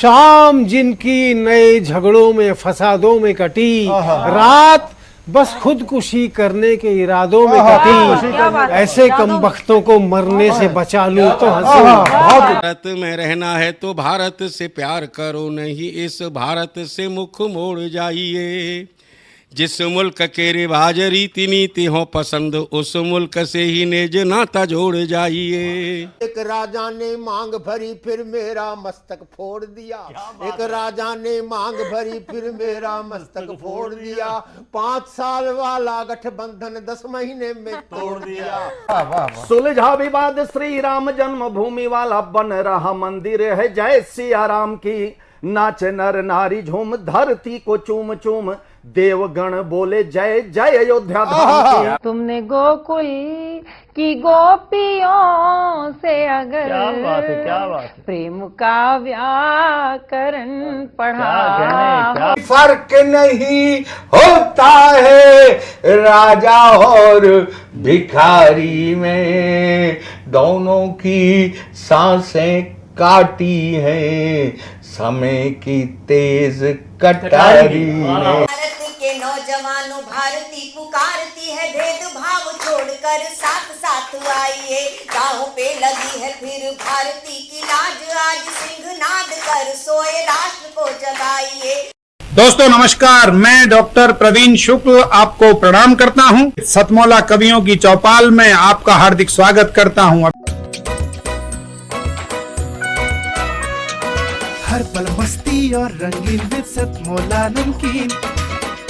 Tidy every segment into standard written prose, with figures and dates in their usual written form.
शाम जिनकी नए झगड़ों में फसादों में कटी, रात बस खुदकुशी करने के इरादों में कटी। ऐसे कमबख्तों को मरने से बचा लूं तो हंसूं। भारत में रहना है तो भारत से प्यार करो, नहीं इस भारत से मुख मोड़ जाइए। जिस मुल्क के रिवाज रीति नीति हो पसंद, उस मुल्क से ही नेज नाता जोड़ जाइए। एक राजा ने मांग भरी फिर मेरा मस्तक फोड़ दिया। एक राजा ने मांग भरी फिर मेरा मस्तक फोड़ दिया। 5 साल वाला गठबंधन 10 महीने में तोड़ दिया। सुलझा विवाद श्री राम जन्मभूमि वाला, बन रहा मंदिर है जय सिया राम की। नाच नर नारी झूम धरती को चूम चूम, देवगण बोले जय जय अयोध्या धाम की। तुमने गोकुल की गोपियों से अगर क्या बात है। प्रेम का व्याकरण पढ़ा, फर्क नहीं होता है राजा और भिखारी में, दोनों की सांसें काटी हैं समय की तेज कटारी ने। भारत के नौजवानों भारती पुकारती है, भेदभाव छोड़कर साथ साथ आइए। गाँव पे लगी है फिर भारती की लाज, आज सिंहनाद कर सोए राष्ट्र को जगाइए। दोस्तों नमस्कार, मैं डॉक्टर प्रवीण शुक्ल आपको प्रणाम करता हूं। सतमौला कवियों की चौपाल में आपका हार्दिक स्वागत करता हूं। हर पल मस्ती और रंगीन विद सतमौला नमकीन,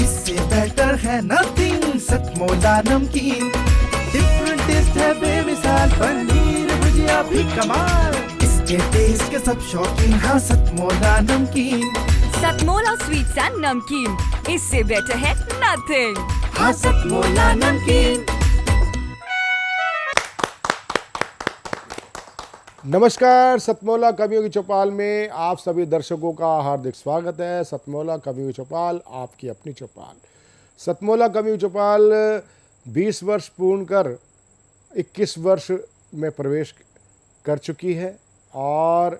इससे बेटर है नथिंग। सतमौला नमकीन डिफरेंट टेस्ट है बेमिसाल, पनीर भुजिया भी कमाल, इसके टेस्ट के सब शौकीन। हाँ सतमौला नमकीन, सतमौला स्वीट्स एंड नमकीन, इससे बेटर है नथिंग। हाँ सतमौला नमकीन। नमस्कार, सतमौला कवियों की चौपाल में आप सभी दर्शकों का हार्दिक स्वागत है। सतमौला कवियों की चौपाल आपकी अपनी चौपाल। सतमौला कवियों की चौपाल 20 वर्ष पूर्ण कर 21 वर्ष में प्रवेश कर चुकी है और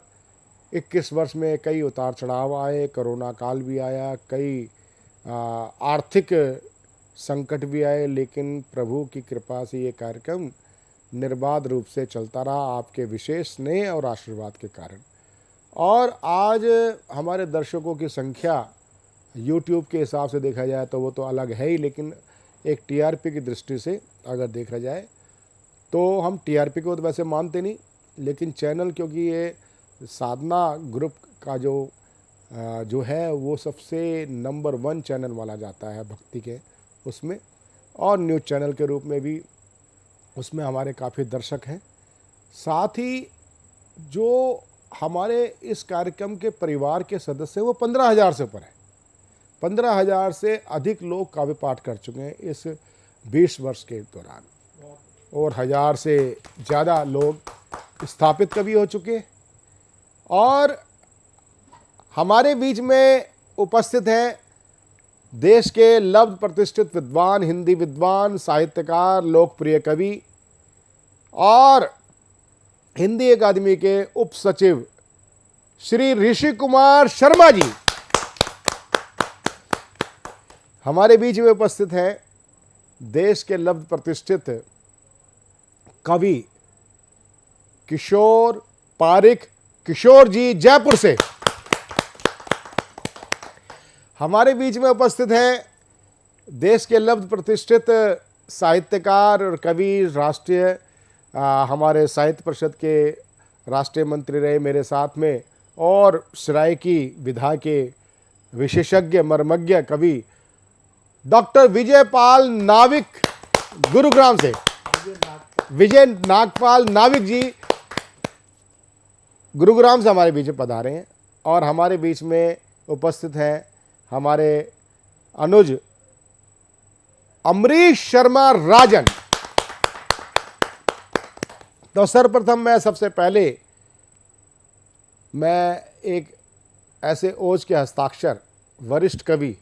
21 वर्ष में कई उतार चढ़ाव आए, कोरोना काल भी आया, कई आर्थिक संकट भी आए, लेकिन प्रभु की कृपा से ये कार्यक्रम निर्बाध रूप से चलता रहा आपके विशेष स्नेह और आशीर्वाद के कारण। और आज हमारे दर्शकों की संख्या YouTube के हिसाब से देखा जाए तो वो तो अलग है ही, लेकिन एक TRP की दृष्टि से अगर देखा जाए तो हम TRP को तो वैसे मानते नहीं, लेकिन चैनल क्योंकि ये साधना ग्रुप का जो है वो सबसे नंबर 1 चैनल माना जाता है भक्ति के उसमें, और न्यूज़ चैनल के रूप में भी उसमें हमारे काफ़ी दर्शक हैं। साथ ही जो हमारे इस कार्यक्रम के परिवार के सदस्य हैं वो 15,000 से ऊपर है। 15,000 से अधिक लोग काव्य पाठ कर चुके हैं इस 20 वर्ष के दौरान, और 1,000 से ज़्यादा लोग स्थापित कवि हो चुके हैं। और हमारे बीच में उपस्थित हैं देश के लब्ध प्रतिष्ठित विद्वान, हिंदी विद्वान, साहित्यकार, लोकप्रिय कवि और हिंदी अकादमी के उप सचिव श्री ऋषि कुमार शर्मा जी हमारे बीच में उपस्थित हैं। देश के लब्ध प्रतिष्ठित कवि किशोर पारिक किशोर जी जयपुर से हमारे बीच में उपस्थित हैं। देश के लब्ध प्रतिष्ठित साहित्यकार और कवि, राष्ट्रीय हमारे साहित्य परिषद के राष्ट्रीय मंत्री रहे मेरे साथ में, और सरायकी विधा के विशेषज्ञ मर्मज्ञ कवि डॉक्टर विजय पाल नाविक गुरुग्राम से, विजय नागपाल नाविक जी गुरुग्राम से हमारे बीच में पधारे हैं। और हमारे बीच में उपस्थित हैं हमारे अनुज अमरीश शर्मा राजन। तो सर्वप्रथम मैं सबसे पहले एक ऐसे ओज के हस्ताक्षर वरिष्ठ कवि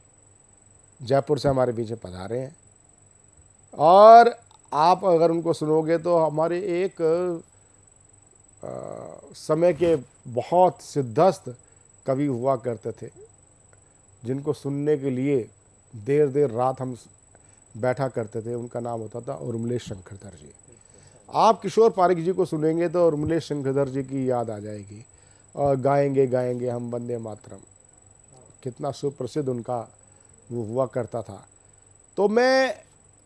जयपुर से हमारे बीच में पधारे हैं, और आप अगर उनको सुनोगे तो हमारे एक समय के बहुत सिद्धस्त कवि हुआ करते थे जिनको सुनने के लिए देर देर रात हम बैठा करते थे। उनका नाम होता था उर्मिलेश शंकरधर जी। आप किशोर पारिक जी को सुनेंगे तो उर्मिलेश शंकरधर जी की याद आ जाएगी और गाएंगे गाएंगे हम वंदे मातरम, कितना सुप्रसिद्ध उनका वो हुआ करता था। तो मैं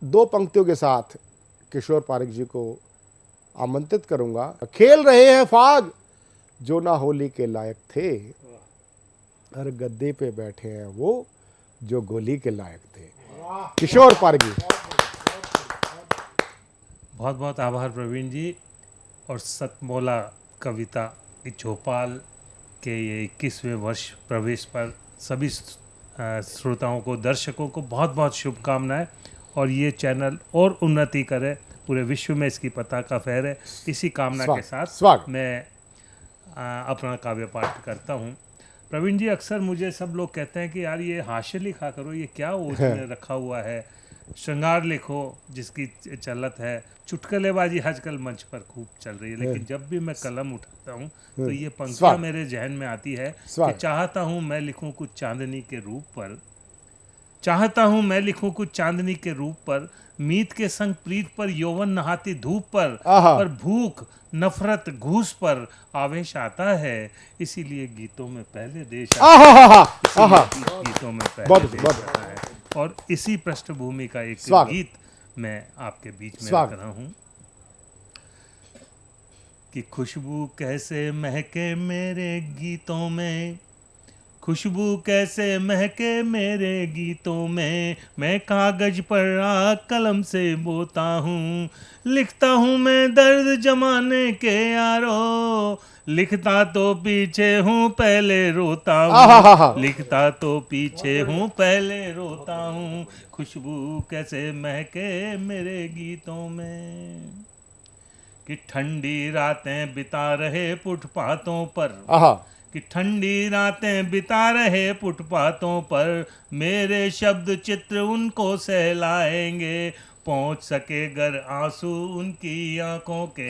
2 पंक्तियों के साथ किशोर पारिक जी को आमंत्रित करूंगा। खेल रहे हैं फाग जो ना होली के लायक थे, हर गद्दे पे बैठे हैं वो जो गोली के लायक थे। किशोर पारिक जी। बहुत बहुत आभार प्रवीण जी। और सतमोला कविता की चौपाल के ये 21वें वर्ष प्रवेश पर सभी श्रोताओं को, दर्शकों को बहुत बहुत शुभकामनाएं। और ये चैनल और उन्नति करे, पूरे विश्व में इसकी पताका फहरे, इसी कामना के साथ मैं अपना काव्य पाठ करता हूँ। प्रवीण जी, अक्सर मुझे सब लोग कहते हैं कि यार ये हास्य लिखा करो, ये क्या उसमें रखा हुआ है, श्रृंगार लिखो जिसकी चलत है, चुटकुलेबाजी आजकल मंच पर खूब चल रही है। लेकिन जब भी मैं कलम उठाता हूँ तो ये पंक्तियाँ मेरे जहन में आती है कि चाहता हूँ मैं लिखूँ कुछ चांदनी के रूप पर, चाहता हूँ मैं लिखूँ कुछ चांदनी के रूप पर, मीत के संग प्रीत पर, यौवन नहाती धूप पर भूख नफरत घूस पर आवेश आता है, इसीलिए गीतों में पहले देश गीतों में पहले देश आता है। और इसी पृष्ठभूमि का एक गीत मैं आपके बीच में रख रहा हूँ कि खुशबू कैसे महके मेरे गीतों में, खुशबू कैसे महके मेरे गीतों में, मैं कागज पर कलम से बोता हूँ, लिखता हूँ मैं दर्द जमाने के यारो, लिखता तो पीछे हूँ पहले रोता हूँ, लिखता तो पीछे हूँ पहले रोता हूँ, खुशबू कैसे महके मेरे गीतों में। कि ठंडी रातें बिता रहे फुटपाथों पर, कि ठंडी रातें बिता रहे फुटपाथों पर, मेरे शब्द चित्र उनको सहलाएंगे, पहुंच सके गर आंसू उनकी आंखों के,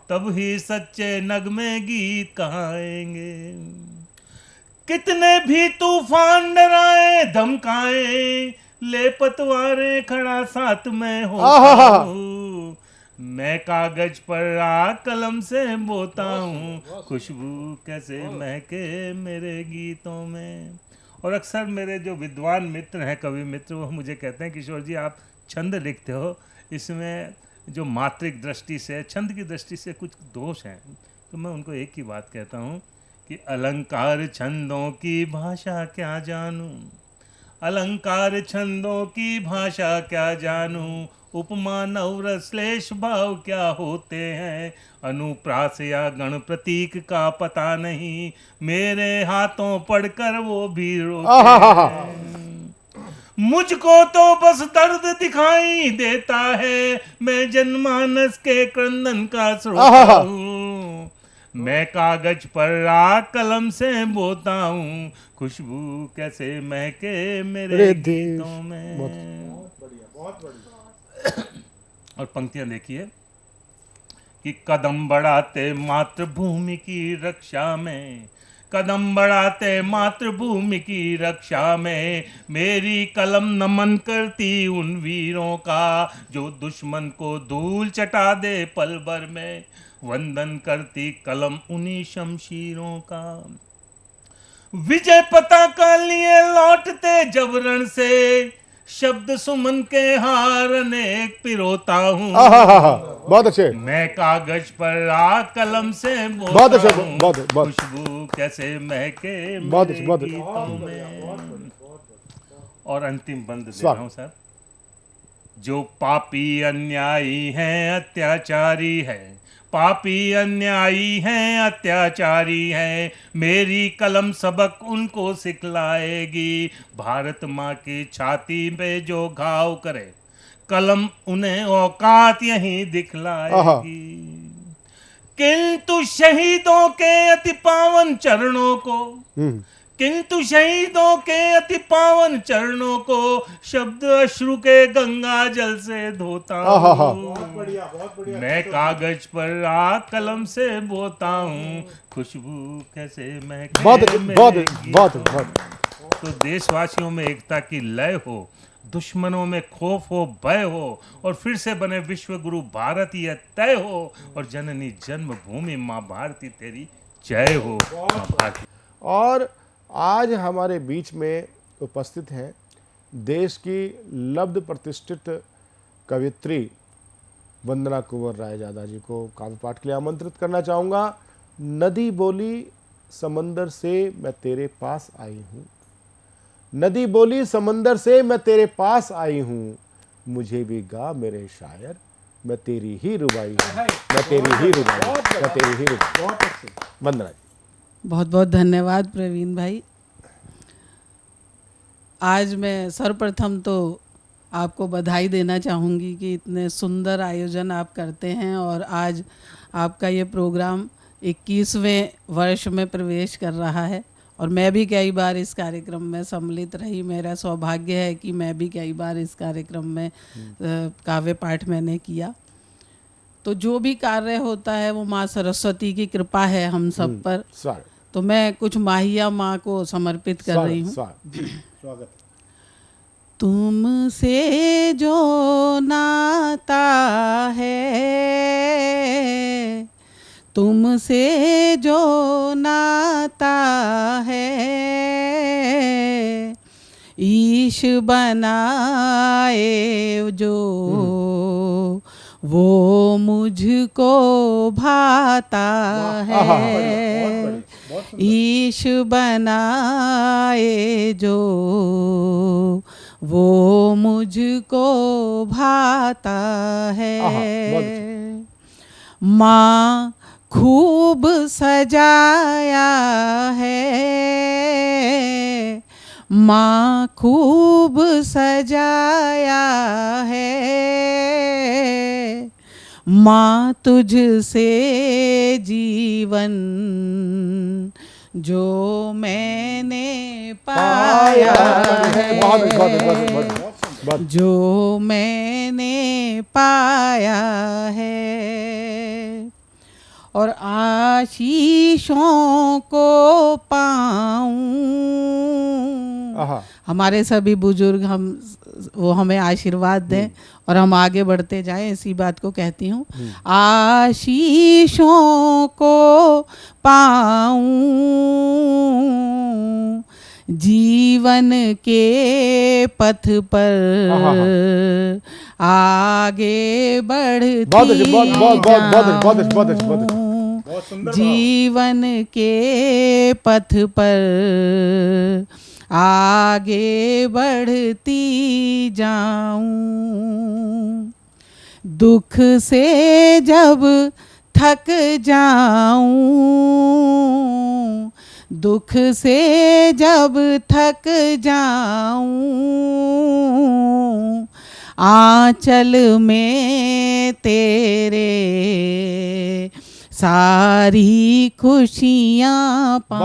तब ही सच्चे नगमे गीत कहाएंगे। कितने भी तूफान डराए धमकाए, ले पतवारें खड़ा साथ में होता हूँ, मैं कागज पर कलम से बोता हूँ, खुशबू कैसे महके मेरे गीतों में। और अक्सर मेरे जो विद्वान मित्र हैं, कवि मित्र, वो मुझे कहते हैं किशोर जी आप छंद लिखते हो, इसमें जो मात्रिक दृष्टि से, छंद की दृष्टि से कुछ दोष हैं। तो मैं उनको एक ही बात कहता हूँ कि अलंकार छंदों की भाषा क्या जानूँ, अलंकार छंदों की भाषा क्या जानूँ, उपमान और श्लेष भाव क्या होते हैं, अनुप्रास या गण प्रतीक का पता नहीं, मेरे हाथों पढ़कर वो भी रोते हैं। मुझको तो बस दर्द दिखाई देता है, मैं जनमानस के क्रंदन का श्रोता हूँ, मैं कागज पर कलम से बोता हूँ, खुशबू कैसे महके मेरे गीतों में। बहुत बढ़िया। और पंक्तियां देखिए कि कदम बढ़ाते मातृभूमि की रक्षा में, कदम बढ़ाते मातृभूमि की रक्षा में, मेरी कलम नमन करती उन वीरों का, जो दुश्मन को धूल चटा दे पल भर में, वंदन करती कलम उन्हीं शमशीरों का। विजय पताका लिए लौटते जब रण से, शब्द सुमन के हार अनेक पिरोता हूँ, बहुत अच्छे, मैं कागज पर कलम से बहुत अच्छे, बहुत खुशबू कैसे महके बहुत मेरे गीतों में। और अंतिम बंद दे रहा हूँ सर। जो पापी अन्यायी हैं अत्याचारी है, पापी अन्यायी हैं अत्याचारी हैं, मेरी कलम सबक उनको सिखलाएगी, भारत माँ की छाती पे जो घाव करे, कलम उन्हें औकात यहीं दिखलाएगी। किंतु शहीदों के अति पावन चरणों को, किंतु शहीदों के अति पावन चरणों को शब्द अश्रु के गंगा जल से धोता हूँ। मैं कागज पर आग कलम से बोता हूँ, खुशबू कैसे महके बहुत तो देशवासियों में एकता की लय हो, दुश्मनों में खौफ हो, भय हो, और फिर से बने विश्व गुरु भारत यह तय हो, और जननी जन्मभूमि माँ भारती तेरी जय हो। माँ भारती। और आज हमारे बीच में उपस्थित हैं देश की लब्ध प्रतिष्ठित कवियत्री वंदना कुंवर रायजादा जी को काव्य पाठ के लिए आमंत्रित करना चाहूँगा। नदी बोली समंदर से मैं तेरे पास आई हूँ, नदी बोली समंदर से मैं तेरे पास आई हूँ, मुझे भी गा मेरे शायर, मैं तेरी ही रुबाई हूँ, मैं तेरी ही रुबाई, मैं तेरी ही रुबाई। वंदना जी। बहुत बहुत धन्यवाद प्रवीण भाई। आज मैं सर्वप्रथम तो आपको बधाई देना चाहूँगी कि इतने सुंदर आयोजन आप करते हैं, और आज आपका ये प्रोग्राम 21वें वर्ष में प्रवेश कर रहा है, और मैं भी कई बार इस कार्यक्रम में सम्मिलित रही। मेरा सौभाग्य है कि मैं भी कई बार इस कार्यक्रम में काव्य पाठ मैंने किया। तो जो भी कार्य होता है वो माँ सरस्वती की कृपा है हम सब पर। तो मैं कुछ माहिया माँ को समर्पित कर रही हूँ। स्वागत। तुमसे जो नाता है, तुमसे जो नाता है, ईश बनाए जो वो मुझको भाता है, ईश बनाए जो वो मुझको भाता है। माँ खूब सजाया है, माँ खूब सजाया है, माँ तुझसे जीवन जो मैंने पाया है, जो मैंने पाया है, और आशीषों को पाऊं। हमारे सभी बुजुर्ग वो हमें आशीर्वाद दें और हम आगे बढ़ते जाएं, इसी बात को कहती हूँ। आशीषों को पाऊं, जीवन के पथ पर आगे बढ़ती जाऊं, जीवन के पथ पर आगे बढ़ती जाऊं, दुख से जब थक जाऊं, दुख से जब थक जाऊं, आंचल में तेरे सारी खुशियाँ पाऊं,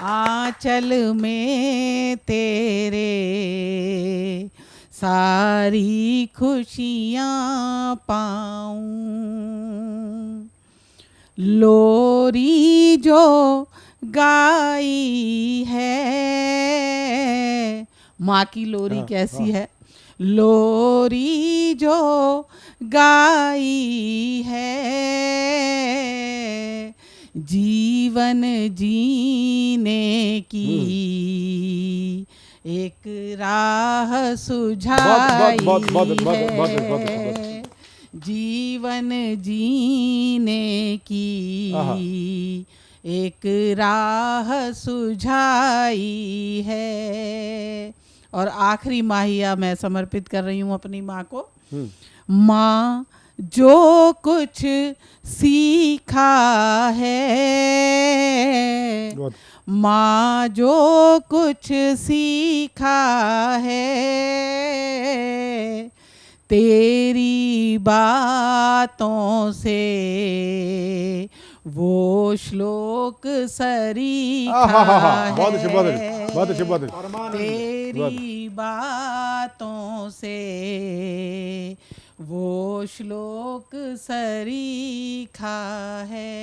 आंचल में तेरे सारी खुशियाँ पाऊं। लोरी जो गाई है, माँ की लोरी कैसी है, लोरी जो गाई है, जीवन जीने की एक राह सुझाई है, जीवन जीने की एक राह सुझाई है। और आखिरी माहिया मैं समर्पित कर रही हूँ अपनी माँ को। माँ जो कुछ सीखा है, माँ जो कुछ सीखा है, तेरी बातों से वो श्लोक सरीखा आहा, बहुत अच्छे, बहुत अच्छे, है बहुत अच्छे, बहुत अच्छे। तेरी बातों से, वो श्लोक सरीखा है।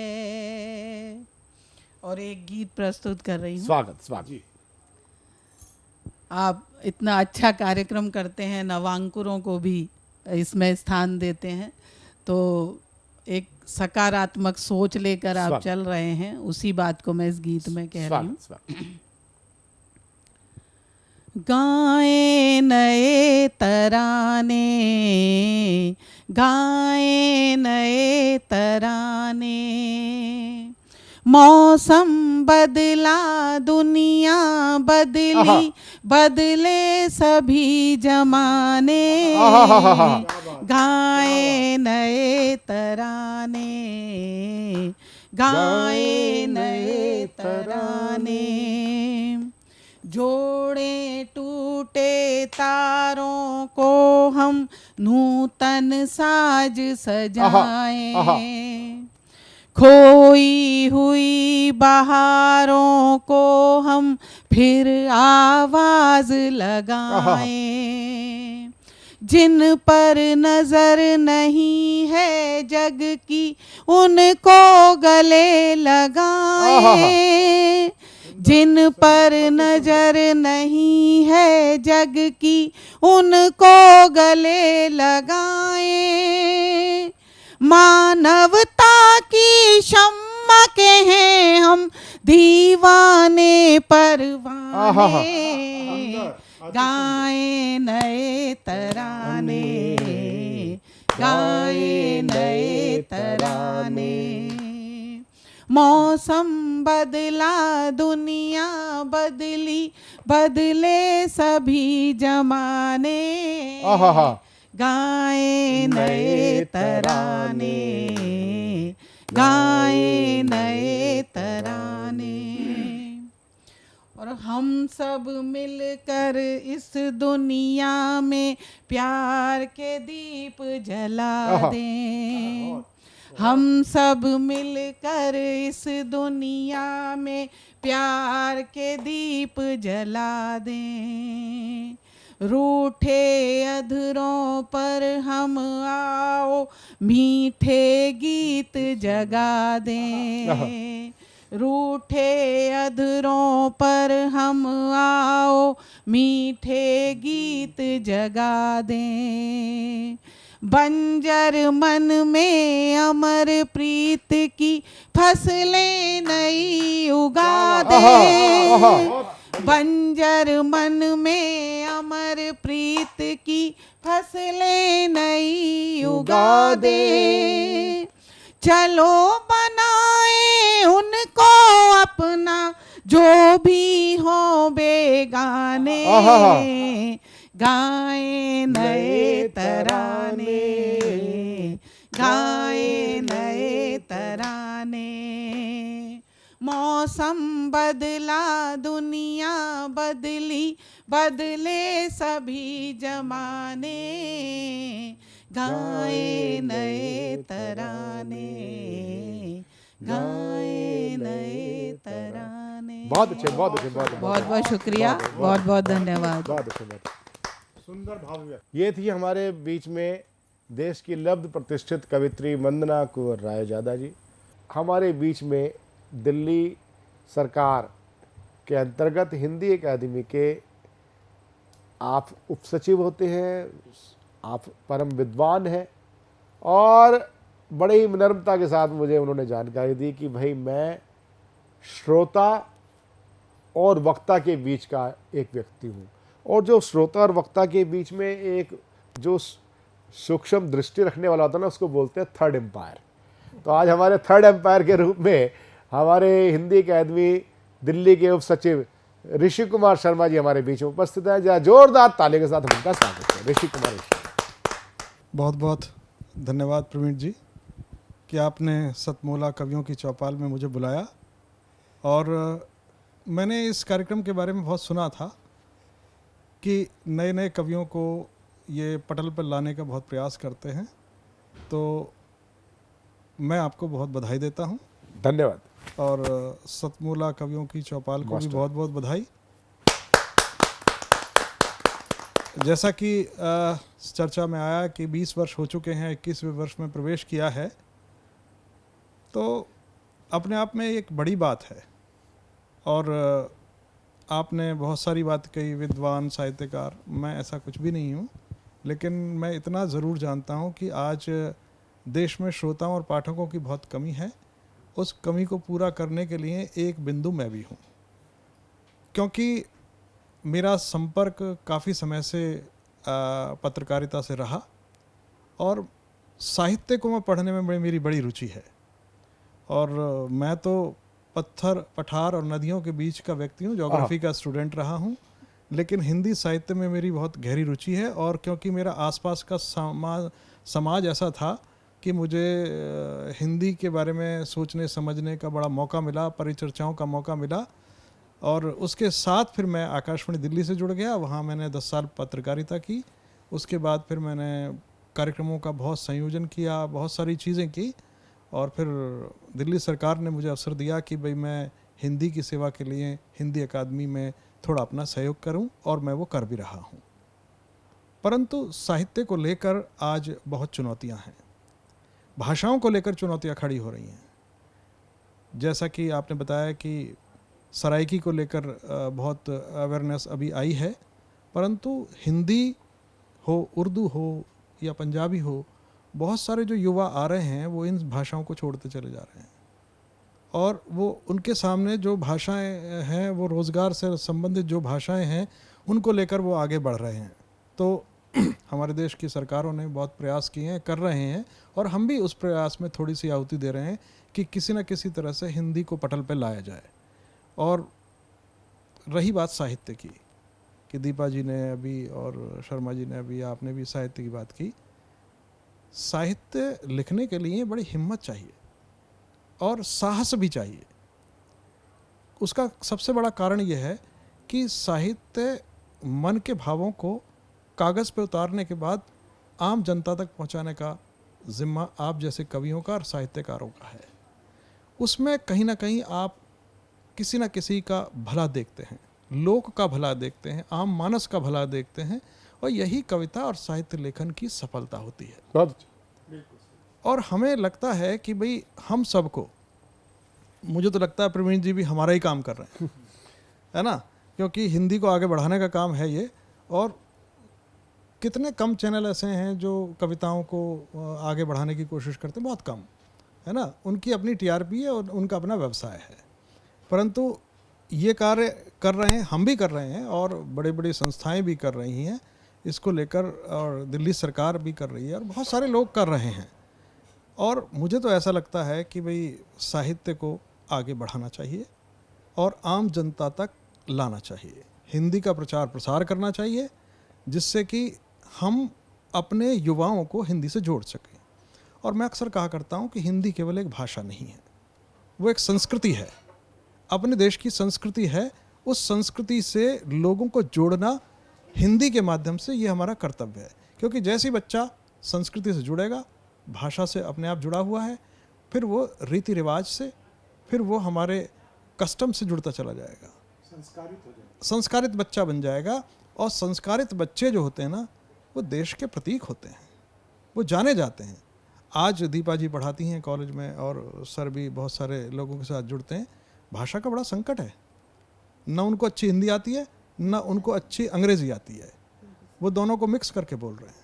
और एक गीत प्रस्तुत कर रही हूँ। स्वागत स्वागत। आप इतना अच्छा कार्यक्रम करते हैं, नवांकुरों को भी इसमें स्थान देते हैं, तो एक सकारात्मक सोच लेकर आप स्वागत। चल रहे हैं, उसी बात को मैं इस गीत में कह रही हूँ। गाए नए तराने, गाए नए तराने, मौसम बदला दुनिया बदली, बदले सभी जमाने, गाए नए तराने, गाए नए तराने, जोड़े टूटे तारों को हम नूतन साज सजाएं, खोई हुई बहारों को हम फिर आवाज लगाएं, जिन पर नजर नहीं है जग की उनको गले लगाएं, जिन पर नजर नहीं है जग की उनको गले लगाएं, मानवता की शम्मा के हैं हम दीवाने परवाने, गाए नए तराने, गाए नए तराने, मौसम बदला दुनिया बदली, बदले सभी जमाने, गाए नए तराने, गाए नए तराने। और हम सब मिलकर इस दुनिया में प्यार के दीप जला दें, हम सब मिलकर इस दुनिया में प्यार के दीप जला दें, रूठे अधरों पर हम आओ मीठे गीत जगा दें, रूठे अधरों पर हम आओ मीठे गीत जगा दें, बंजर मन में अमर प्रीत की फसलें नई उगा दें, बंजर मन में अमर प्रीत की फसलें नई उगा दे, चलो बनाए उनको अपना जो भी हो बेगाने, गाए नए तराने, गाए नए तराने, मौसम बदला दुनिया बदली, बदले सभी जमाने, गाए नए तराने, गाए नए तराने। बहुत अच्छे, बहुत अच्छे, बहुत बहुत शुक्रिया, बहुत बहुत धन्यवाद। बहुत अच्छे, बहुत सुंदर भाव। ये थी हमारे बीच में देश की लब्ध प्रतिष्ठित कवित्री वंदना कुंवर रायजादा जी। हमारे बीच में दिल्ली सरकार के अंतर्गत हिंदी अकादमी के आप उपसचिव होते हैं, आप परम विद्वान हैं, और बड़े ही विनम्रता के साथ मुझे उन्होंने जानकारी दी कि भाई मैं श्रोता और वक्ता के बीच का एक व्यक्ति हूँ, और जो श्रोता और वक्ता के बीच में एक जो सूक्ष्म दृष्टि रखने वाला होता है ना, उसको बोलते हैं थर्ड एम्पायर। तो आज हमारे थर्ड एम्पायर के रूप में हमारे हिंदी अकादमी दिल्ली के उप सचिव ऋषि कुमार शर्मा जी हमारे बीच में उपस्थित हैं। जरा जोरदार ताली के साथ हम उनका स्वागत करें। ऋषि कुमार। बहुत बहुत धन्यवाद प्रवीण जी कि आपने सतमोला कवियों की चौपाल में मुझे बुलाया, और मैंने इस कार्यक्रम के बारे में बहुत सुना था कि नए नए कवियों को ये पटल पर लाने का बहुत प्रयास करते हैं, तो मैं आपको बहुत बधाई देता हूँ। धन्यवाद। और सतमोला कवियों की चौपाल को भी बहुत बहुत बधाई। जैसा कि चर्चा में आया कि 20 वर्ष हो चुके हैं, 21वें वर्ष में प्रवेश किया है, तो अपने आप में एक बड़ी बात है। और आपने बहुत सारी बात कही, विद्वान, साहित्यकार, मैं ऐसा कुछ भी नहीं हूँ, लेकिन मैं इतना ज़रूर जानता हूँ कि आज देश में श्रोताओं और पाठकों की बहुत कमी है। उस कमी को पूरा करने के लिए एक बिंदु मैं भी हूँ, क्योंकि मेरा संपर्क काफ़ी समय से पत्रकारिता से रहा और साहित्य को मैं पढ़ने में मेरी बड़ी रुचि है। और मैं तो पत्थर, पठार और नदियों के बीच का व्यक्ति हूँ, ज्योग्राफी का स्टूडेंट रहा हूँ, लेकिन हिंदी साहित्य में मेरी बहुत गहरी रुचि है। और क्योंकि मेरा आसपास का समाज ऐसा था कि मुझे हिंदी के बारे में सोचने समझने का बड़ा मौका मिला, परिचर्चाओं का मौका मिला। और उसके साथ फिर मैं आकाशवाणी दिल्ली से जुड़ गया, वहाँ मैंने 10 साल पत्रकारिता की। उसके बाद फिर मैंने कार्यक्रमों का बहुत संयोजन किया, बहुत सारी चीज़ें की, और फिर दिल्ली सरकार ने मुझे अवसर दिया कि भाई मैं हिंदी की सेवा के लिए हिंदी अकादमी में थोड़ा अपना सहयोग करूं, और मैं वो कर भी रहा हूं। परंतु साहित्य को लेकर आज बहुत चुनौतियां हैं, भाषाओं को लेकर चुनौतियां खड़ी हो रही हैं। जैसा कि आपने बताया कि सराइकी को लेकर बहुत अवेयरनेस अभी आई है, परंतु हिंदी हो, उर्दू हो या पंजाबी हो, बहुत सारे जो युवा आ रहे हैं वो इन भाषाओं को छोड़ते चले जा रहे हैं। और वो उनके सामने जो भाषाएं हैं, वो रोज़गार से संबंधित जो भाषाएं हैं, उनको लेकर वो आगे बढ़ रहे हैं। तो हमारे देश की सरकारों ने बहुत प्रयास किए हैं, कर रहे हैं, और हम भी उस प्रयास में थोड़ी सी आहुति दे रहे हैं कि किसी न किसी तरह से हिंदी को पटल पर लाया जाए। और रही बात साहित्य की, कि दीपा जी ने अभी और शर्मा जी ने अभी, आपने भी साहित्य की बात की। साहित्य लिखने के लिए बड़ी हिम्मत चाहिए और साहस भी चाहिए। उसका सबसे बड़ा कारण यह है कि साहित्य मन के भावों को कागज़ पर उतारने के बाद आम जनता तक पहुंचाने का जिम्मा आप जैसे कवियों का और साहित्यकारों का है। उसमें कहीं ना कहीं आप किसी न किसी का भला देखते हैं, लोक का भला देखते हैं, आम मानस का भला देखते हैं, और यही कविता और साहित्य लेखन की सफलता होती है। और हमें लगता है कि भाई हम सबको, मुझे तो लगता है प्रवीण जी भी हमारा ही काम कर रहे हैं, है ना, क्योंकि हिंदी को आगे बढ़ाने का काम है ये। और कितने कम चैनल ऐसे हैं जो कविताओं को आगे बढ़ाने की कोशिश करते हैं, बहुत कम, है ना। उनकी अपनी टीआरपी है और उनका अपना व्यवसाय है, परंतु ये कार्य कर रहे हैं, हम भी कर रहे हैं, और बड़ी बड़ी संस्थाएं भी कर रही हैं इसको लेकर, और दिल्ली सरकार भी कर रही है, और बहुत सारे लोग कर रहे हैं। और मुझे तो ऐसा लगता है कि भाई साहित्य को आगे बढ़ाना चाहिए और आम जनता तक लाना चाहिए, हिंदी का प्रचार प्रसार करना चाहिए, जिससे कि हम अपने युवाओं को हिंदी से जोड़ सकें। और मैं अक्सर कहा करता हूँ कि हिंदी केवल एक भाषा नहीं है, वो एक संस्कृति है, अपने देश की संस्कृति है। उस संस्कृति से लोगों को जोड़ना हिंदी के माध्यम से ये हमारा कर्तव्य है, क्योंकि जैसे ही बच्चा संस्कृति से जुड़ेगा, भाषा से अपने आप जुड़ा हुआ है, फिर वो रीति रिवाज से, फिर वो हमारे कस्टम से जुड़ता चला जाएगा, संस्कारित हो जाएगा, संस्कारित बच्चा बन जाएगा। और संस्कारित बच्चे जो होते हैं ना, वो देश के प्रतीक होते हैं, वो जाने जाते हैं। आज दीपा जी पढ़ाती हैं कॉलेज में, और सर भी बहुत सारे लोगों के साथ जुड़ते हैं। भाषा का बड़ा संकट है, न उनको अच्छी हिंदी आती है, न उनको अच्छी अंग्रेजी आती है, वो दोनों को मिक्स करके बोल रहे हैं।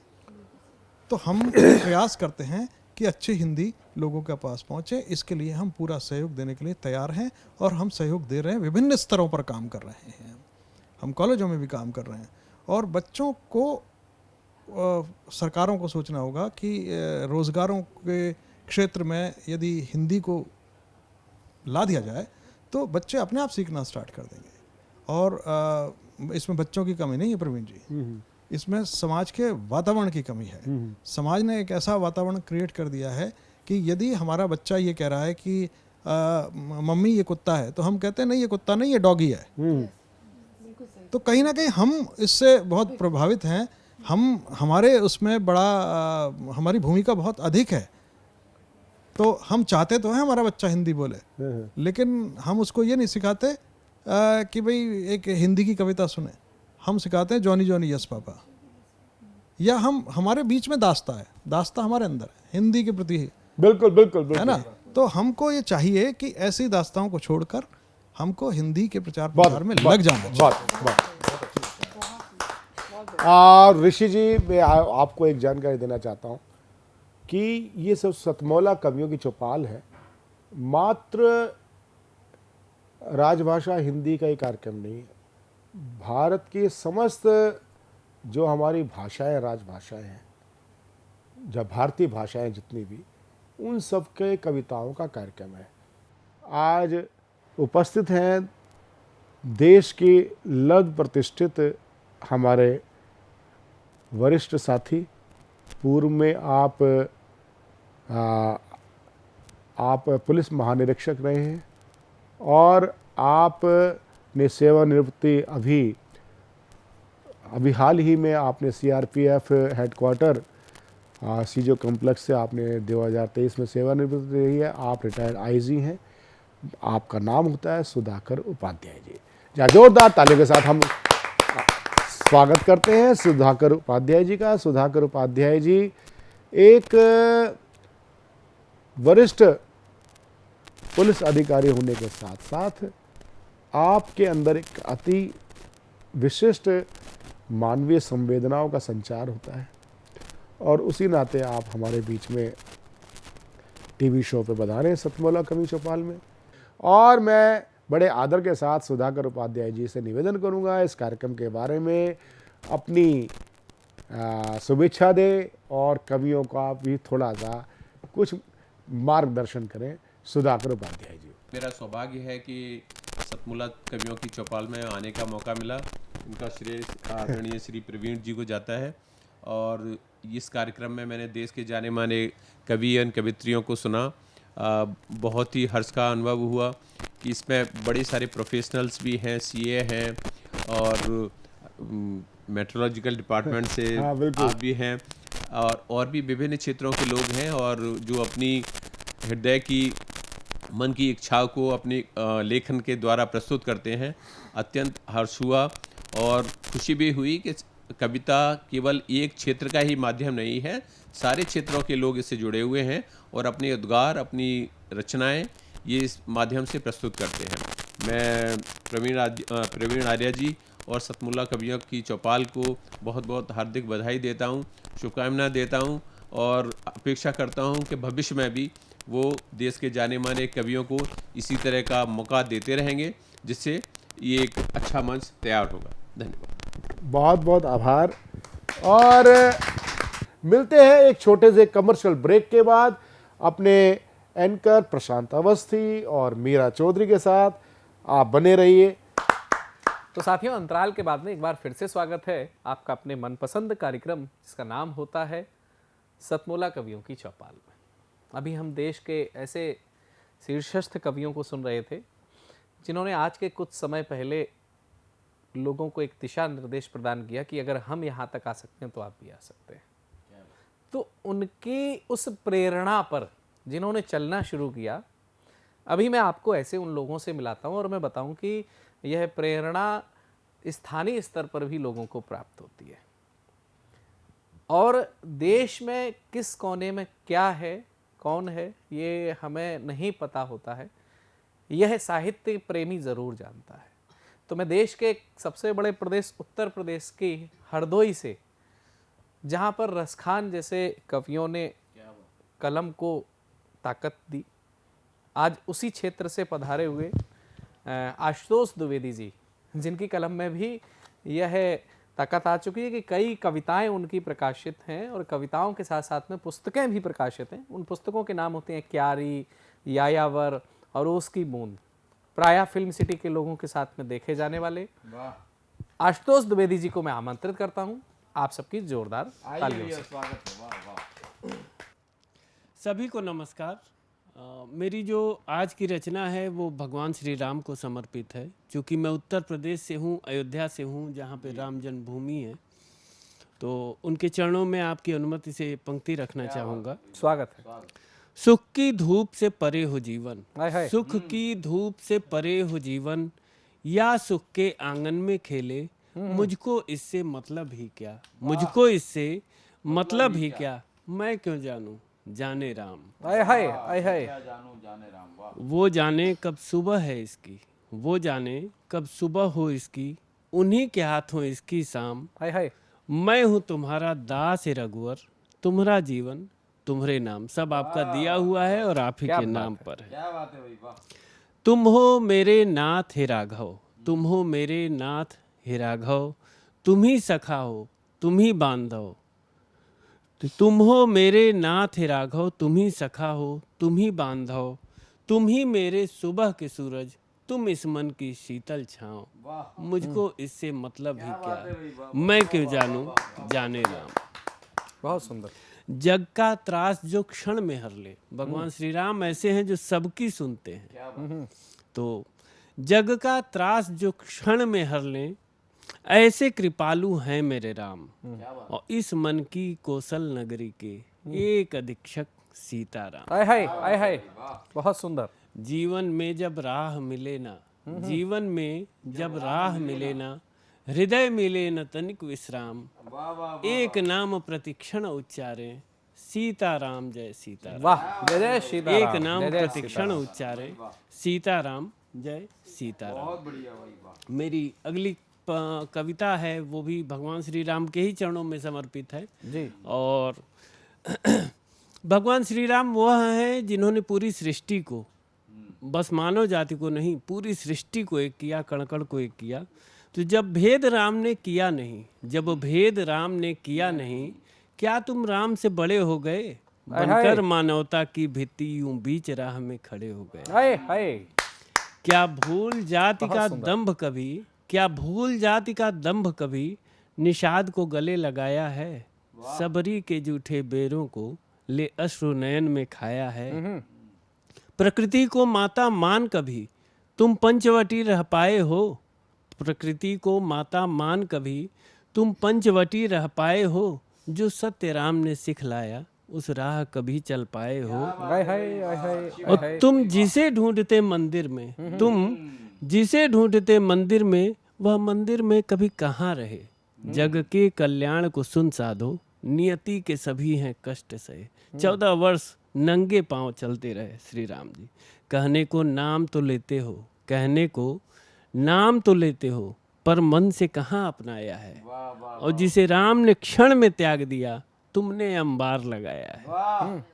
तो हम प्रयास करते हैं कि अच्छी हिंदी लोगों के पास पहुंचे, इसके लिए हम पूरा सहयोग देने के लिए तैयार हैं, और हम सहयोग दे रहे हैं, विभिन्न स्तरों पर काम कर रहे हैं, हम कॉलेजों में भी काम कर रहे हैं। और बच्चों को, सरकारों को सोचना होगा कि रोज़गारों के क्षेत्र में यदि हिंदी को ला दिया जाए तो बच्चे अपने आप सीखना स्टार्ट कर देंगे। और इसमें बच्चों की कमी नहीं है प्रवीण जी, इसमें समाज के वातावरण की कमी है। समाज ने एक ऐसा वातावरण क्रिएट कर दिया है कि यदि हमारा बच्चा ये कह रहा है कि मम्मी ये कुत्ता है, तो हम कहते हैं नहीं ये कुत्ता नहीं, ये डॉगी है। तो कहीं ना कहीं हम इससे बहुत प्रभावित हैं, हमारे उसमें बड़ा हमारी भूमिका बहुत अधिक है। तो हम चाहते तो हैं हमारा बच्चा हिंदी बोले, लेकिन हम उसको ये नहीं सिखाते कि भाई एक हिंदी की कविता सुने। हम सिखाते हैं जॉनी जॉनी यस पापा, या हम हमारे बीच में दास्ता है, दास्ता हमारे अंदर है हिंदी के प्रति ही। बिल्कुल बिल्कुल बिल्कुल, है ना। तो हमको ये चाहिए कि ऐसी दास्ताओं को छोड़कर हमको हिंदी के प्रचार प्रसार में लग जाना चाहिए। ऋषि जी, मैं आपको एक जानकारी देना चाहता हूँ कि ये सब सतमौला कवियों की चौपाल है, मात्र राजभाषा हिंदी का ही कार्यक्रम नहीं है। भारत की समस्त जो हमारी भाषाएं, राजभाषाएं हैं, जब भारतीय भाषाएं जितनी भी, उन सब के कविताओं का कार्यक्रम है। आज उपस्थित हैं देश के लग प्रतिष्ठित हमारे वरिष्ठ साथी। पूर्व में आप पुलिस महानिरीक्षक रहे हैं और आपने सेवानिवृत्ति अभी हाल ही में आपने सीआरपीएफ हेडक्वार्टर सीजो कॉम्प्लेक्स से आपने 2023 में सेवानिवृत्ति रही है। आप रिटायर्ड आईजी हैं। आपका नाम होता है सुधाकर उपाध्याय जी। जोरदार तालियों के साथ हम स्वागत करते हैं सुधाकर उपाध्याय जी का। सुधाकर उपाध्याय जी एक वरिष्ठ पुलिस अधिकारी होने के साथ साथ आपके अंदर एक अति विशिष्ट मानवीय संवेदनाओं का संचार होता है, और उसी नाते आप हमारे बीच में टीवी शो पे बता रहे हैं सतमौला कवि चौपाल में। और मैं बड़े आदर के साथ सुधाकर उपाध्याय जी से निवेदन करूंगा इस कार्यक्रम के बारे में अपनी शुभेच्छा दें और कवियों का भी थोड़ा सा कुछ मार्गदर्शन करें। सुधाकर उपाध्याय जी। मेरा सौभाग्य है कि सतमौला कवियों की चौपाल में आने का मौका मिला। इनका श्रेय आदरणीय श्री प्रवीण जी को जाता है, और इस कार्यक्रम में मैंने देश के जाने माने कवि एवं कवित्रियों को सुना। बहुत ही हर्ष का अनुभव हुआ कि इसमें बड़े सारे प्रोफेशनल्स भी हैं, सीए हैं और मेट्रोलॉजिकल डिपार्टमेंट से आप भी हैं, और भी विभिन्न क्षेत्रों के लोग हैं, और जो अपनी हृदय की मन की इच्छाओं को अपनी लेखन के द्वारा प्रस्तुत करते हैं। अत्यंत हर्ष हुआ और खुशी भी हुई कि कविता केवल एक क्षेत्र का ही माध्यम नहीं है, सारे क्षेत्रों के लोग इससे जुड़े हुए हैं और अपने उद्गार, अपनी रचनाएं ये इस माध्यम से प्रस्तुत करते हैं। मैं प्रवीण आर्या जी और सतमौला कवियों की चौपाल को बहुत बहुत हार्दिक बधाई देता हूं, शुभकामना देता हूं, और अपेक्षा करता हूं कि भविष्य में भी वो देश के जाने माने कवियों को इसी तरह का मौका देते रहेंगे, जिससे ये एक अच्छा मंच तैयार होगा। धन्यवाद। बहुत बहुत आभार। और मिलते हैं एक छोटे से कमर्शियल ब्रेक के बाद अपने एंकर प्रशांत अवस्थी और मीरा चौधरी के साथ। आप बने रहिए। तो साथियों, अंतराल के बाद में एक बार फिर से स्वागत है आपका अपने मनपसंद कार्यक्रम जिसका नाम होता है सतमौला कवियों की चौपाल में। अभी हम देश के ऐसे शीर्षस्थ कवियों को सुन रहे थे जिन्होंने आज के कुछ समय पहले लोगों को एक दिशा निर्देश प्रदान किया कि अगर हम यहाँ तक आ सकते हैं तो आप भी आ सकते हैं। तो उनकी उस प्रेरणा पर जिन्होंने चलना शुरू किया, अभी मैं आपको ऐसे उन लोगों से मिलाता हूँ और मैं बताऊँ कि यह प्रेरणा स्थानीय स्तर पर भी लोगों को प्राप्त होती है, और देश में किस कोने में क्या है, कौन है, ये हमें नहीं पता होता है, यह साहित्य प्रेमी ज़रूर जानता है। तो मैं देश के सबसे बड़े प्रदेश उत्तर प्रदेश की हरदोई से, जहाँ पर रसखान जैसे कवियों ने कलम को ताकत दी, आज उसी क्षेत्र से पधारे हुए आशुतोष द्विवेदी जी, जिनकी कलम में भी यह ताकत आ चुकी है कि कई कविताएं उनकी प्रकाशित हैं, और कविताओं के साथ साथ में पुस्तकें भी प्रकाशित हैं। उन पुस्तकों के नाम होते हैं क्यारी, यायावर और उसकी बूंद। प्रायः फिल्म सिटी के लोगों के साथ में देखे जाने वाले आशुतोष द्विवेदी जी को मैं आमंत्रित करता हूं आप सबकी जोरदार तालियों से। सभी को नमस्कार। मेरी जो आज की रचना है वो भगवान श्री राम को समर्पित है। चूँकि मैं उत्तर प्रदेश से हूँ, अयोध्या से हूँ, जहाँ पे राम जन्मभूमि है, तो उनके चरणों में आपकी अनुमति से पंक्ति रखना चाहूँगा। स्वागत है। सुख की धूप से परे हो जीवन, हाय हाय। सुख की धूप से परे हो जीवन, या सुख के आंगन में खेले, मुझको इससे मतलब ही क्या, मुझको इससे मतलब ही क्या, मैं क्यों जानूं जाने राम। हाय हाय हाय हाय। वो जाने कब सुबह है इसकी, वो जाने कब सुबह हो इसकी, उन्हीं के हाथों इसकी शाम। हाय हाय। मैं हूँ तुम्हारा दास रघुवर, तुम्हारा जीवन तुम्हारे नाम। सब आपका दिया हुआ है और आप ही क्या के बात नाम है। पर है। क्या बात है भाई, वाह। तुम हो मेरे नाथ हे राघव, तुम हो मेरे नाथ हे राघव, तुम ही सखा हो तुम ही बांधव। तुम हो मेरे नाथ हे राघव, तुम ही सखा हो तुम ही बांधव, तुम ही मेरे सुबह के सूरज, तुम इस मन की शीतल छाँव। मुझको इससे मतलब ही क्या, मैं क्यों जानूं जाने राम। बहुत सुंदर। जग का त्रास जो क्षण में हर ले, भगवान श्री राम ऐसे हैं जो सबकी सुनते हैं। तो जग का त्रास जो क्षण में हर ले, ऐसे कृपालु हैं मेरे राम। और इस मन की कौशल नगरी के एक अधीक्षक सीताराम। हाय हाय हाय हाय। बहुत सुंदर। जीवन में जब राह मिले ना, जीवन में जब राह मिले ना, हृदय मिले न तनिक विश्राम, एक नाम प्रतिक्षण उच्चारे, सीताराम जय सीताराम। वाह, जय जय सीताराम। एक नाम जय जय प्रतिक्षण सीताराम। उच्चारे, सीताराम जय सीताराम। बहुत बढ़िया भाई, वाह। मेरी अगली कविता है वो भी भगवान श्री राम के ही चरणों में समर्पित है जी। और भगवान श्री राम वह हैं जिन्होंने पूरी सृष्टि को, बस मानव जाति को नहीं, पूरी सृष्टि को एक किया, कण कण को एक किया। तो जब भेद राम ने किया नहीं, जब भेद राम ने किया नहीं, क्या तुम राम से बड़े हो गए, बनकर मानवता की भित्ति यूं बीच राह में खड़े हो गए। हाय हाय। क्या भूल जाति बहुत का सुंदर। दंभ कभी, क्या भूल जाति का दंभ कभी, निषाद को गले लगाया है, सबरी के जूठे बेरों को ले अश्रु नयन में खाया है। प्रकृति को माता मान कभी तुम पंचवटी रह पाए हो, प्रकृति को माता मान कभी तुम पंचवटी रह पाए हो, जो सत्य राम ने सिखलाया उस राह कभी चल पाए हो। हाय हाय हाय हाय। और तुम जिसे ढूंढते मंदिर में, तुम जिसे ढूंढते मंदिर में, वह मंदिर में कभी कहाँ रहे। जग के कल्याण को सुन साधो, नियति के सभी हैं कष्ट सहे। 14 वर्ष नंगे पांव चलते रहे श्री राम जी। कहने को नाम तो लेते हो, कहने को नाम तो लेते हो, पर मन से कहाँ अपनाया है। और जिसे राम ने क्षण में त्याग दिया, तुमने अंबार लगाया है।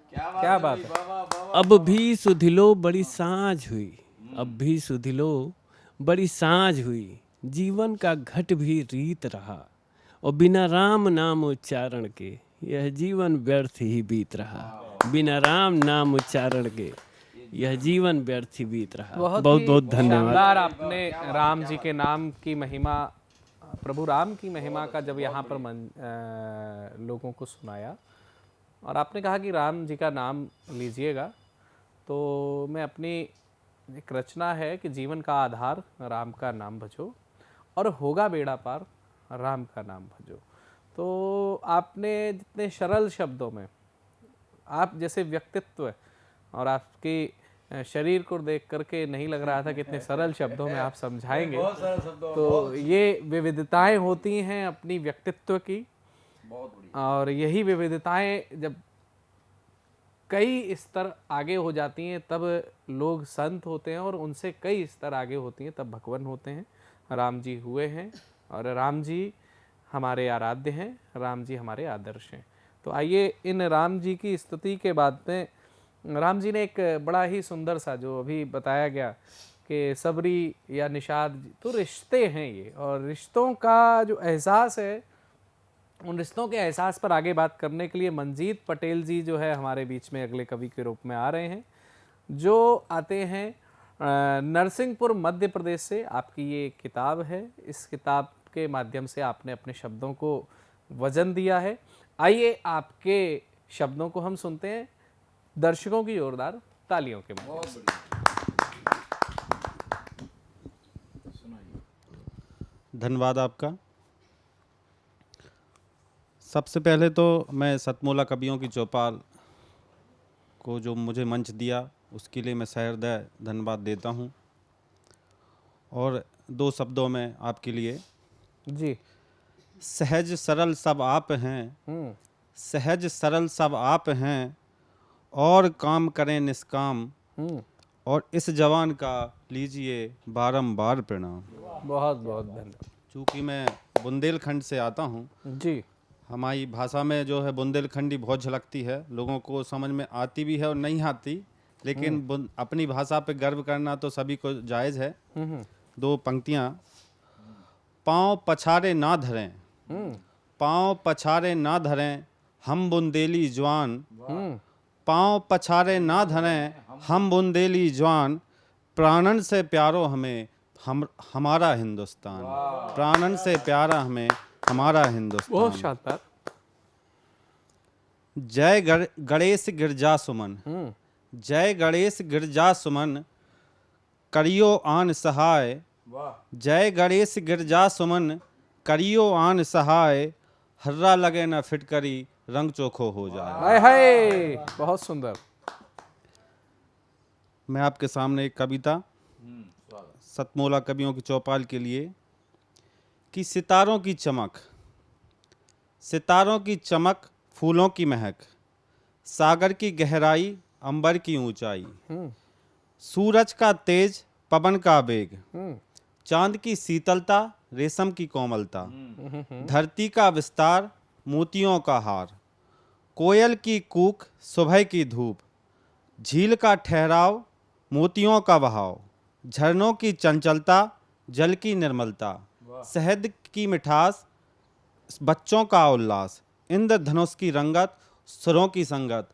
क्या बात है। अब भी सुधिलो बड़ी सांझ हुई, अब भी सुधिलो बड़ी सांझ हुई, जीवन का घट भी रीत रहा, और बिना राम नाम उच्चारण के यह जीवन व्यर्थ ही बीत रहा। बिना राम नाम उच्चारण के यह जीवन व्यर्थ ही बीत रहा। बहुत बहुत धन्यवाद। शानदार आपने राम जी के नाम की महिमा, प्रभु राम की महिमा का जब यहाँ पर लोगों को सुनाया, और आपने कहा कि राम जी का नाम लीजिएगा, तो मैं अपनी एक रचना है कि जीवन का आधार राम का नाम भजो और होगा बेड़ा पार, राम का नाम भजो। तो आपने जितने सरल शब्दों में, आप जैसे व्यक्तित्व और आपकी शरीर को देख करके नहीं लग रहा था कि इतने सरल शब्दों में आप समझाएंगे। तो ये विविधताएं होती हैं अपनी व्यक्तित्व की, और यही विविधताएं जब कई स्तर आगे हो जाती हैं तब लोग संत होते हैं, और उनसे कई स्तर आगे होती हैं तब भगवान होते हैं। राम जी हुए हैं, और राम जी हमारे आराध्य हैं, राम जी हमारे आदर्श हैं। तो आइए इन राम जी की स्तुति के बाद में, राम जी ने एक बड़ा ही सुंदर सा जो अभी बताया गया कि सबरी या निषाद, तो रिश्ते हैं ये, और रिश्तों का जो एहसास है, उन रिश्तों के एहसास पर आगे बात करने के लिए मंजीत पटेल जी जो है हमारे बीच में अगले कवि के रूप में आ रहे हैं, जो आते हैं नरसिंहपुर मध्य प्रदेश से। आपकी ये किताब है, इस किताब के माध्यम से आपने अपने शब्दों को वजन दिया है। आइए आपके शब्दों को हम सुनते हैं दर्शकों की जोरदार तालियों के माध्यम से। धन्यवाद आपका। सबसे पहले तो मैं सतमोला कवियों की चौपाल को जो मुझे मंच दिया उसके लिए मैं सहृदय धन्यवाद देता हूँ। और 2 शब्दों में आपके लिए जी। सहज सरल सब आप हैं, सहज सरल सब आप हैं, और काम करें निष्काम, और इस जवान का लीजिए बारंबार प्रणाम। बहुत बहुत धन्यवाद। चूँकि मैं बुंदेलखंड से आता हूँ जी, हमारी भाषा में जो है बुंदेलखंडी बहुत झलकती है, लोगों को समझ में आती भी है और नहीं आती, लेकिन अपनी भाषा पे गर्व करना तो सभी को जायज़ है। 2 पंक्तियाँ। पाँव पछारे ना धरें, पाँव पछारे ना धरें हम बुंदेली जवान, पाँव पछारे ना धरें हम बुंदेली जवान, प्राणन से प्यारो हमें हमारा हिंदुस्तान, प्राणन से प्यारा हमें हमारा हिंदुस्तान। बहुत शानदार। जय गणेश गिरजा सुमन, जय गणेश गिरजा सुमन, करियो आन सहाय, जय गणेश गिरजा सुमन, करियो आन सहाय, हर्रा लगे न फिटकरी रंग चोखो हो जाए। हाय हाय, बहुत सुंदर। मैं आपके सामने एक कविता सतमोला कवियों की चौपाल के लिए कि सितारों की चमक, सितारों की चमक, फूलों की महक, सागर की गहराई, अंबर की ऊंचाई, सूरज का तेज, पवन का वेग, चांद की शीतलता, रेशम की कोमलता, धरती का विस्तार, मोतियों का हार, कोयल की कूक, सुबह की धूप, झील का ठहराव, मोतियों का बहाव, झरनों की चंचलता, जल की निर्मलता, शहद की मिठास, बच्चों का उल्लास, इंद्रधनुष की रंगत, सुरों की संगत।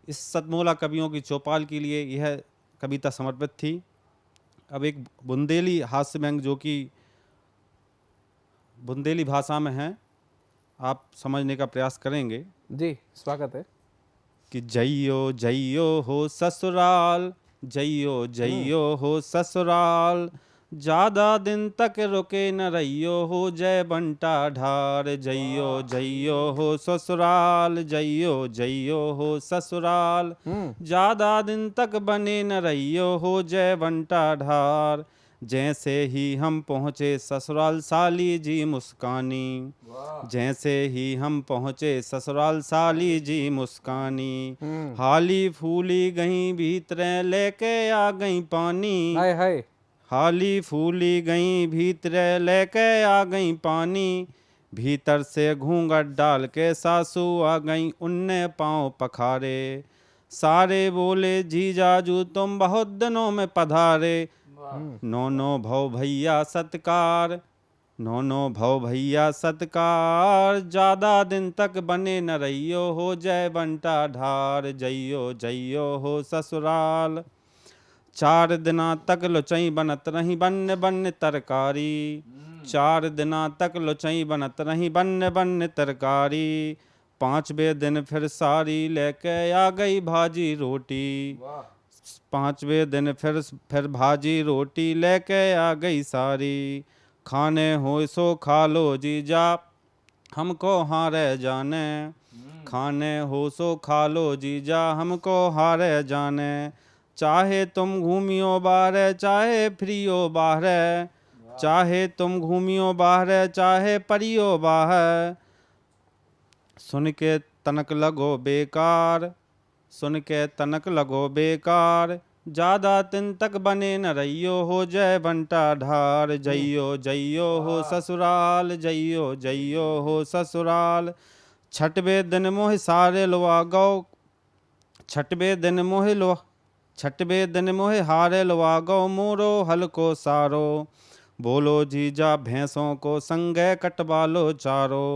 इस सतमोला कवियों की चौपाल के लिए यह कविता समर्पित थी। अब एक बुंदेली हास्य व्यंग जो कि बुंदेली भाषा में है, आप समझने का प्रयास करेंगे। जी, स्वागत है। कि जइयो जइयो हो ससुराल, जइयो जइयो हो ससुराल, ज़्यादा दिन तक रुके न रहियो हो जय बंटा ढार, जइयो जइयो हो ससुराल, जइयो जइयो हो ससुराल, ज़्यादा दिन तक बने न रहियो हो जय बंटा ढार, जैसे ही हम पहुँचे ससुराल साली जी मुस्कानी, जैसे ही हम पहुँचे ससुराल साली जी मुस्कानी, हाली फूली गई भीतरे लेके आ गई पानी, हाय हाय, हाली फूली गई भीतरे लेके आ गई पानी, भीतर से घूंघट डाल के सासू आ गई उनने पाँव पखारे, सारे बोले जीजाजू तुम बहुत दिनों में पधारे, नो भव भैया सत्कार, नो भव भैया सत्कार, ज़्यादा दिन तक बने न रहियो हो जय बंटा ढार, जइयो जइयो हो ससुराल, 4 दिना तक लुचई बनत रही बन्न बन्न तरकारी, 4 दिना तक लुचई बनत रही बन्न बन्न तरकारी, 5वें दिन फिर सारी लेके आ गई भाजी रोटी, 5वें दिन फिर भाजी रोटी लेके आ गई सारी, खाने हो सो खा लो जीजा हमको हारे जाने, खाने हो सो खा लो जीजा हमको हारे जाने, चाहे तुम घूमियो बाहर चाहे फ्रियो बाहर, चाहे तुम घूमियो बाहर चाहे परियो बाहर, सुन के तनक लगो बेकार, सुन के तनक लगो बेकार, ज़्यादा दिन तक बने न रहियो हो जय बंटा ढार, जइयो जइयो हो ससुराल, जइयो जइयो हो ससुराल, 6वें दिन मोह सारे लुआ गौ, 6वें दिन मोह हारे लुआ गौ मोरो हलको सारो, बोलो जीजा भैंसों को संगे कटवा लो चारो,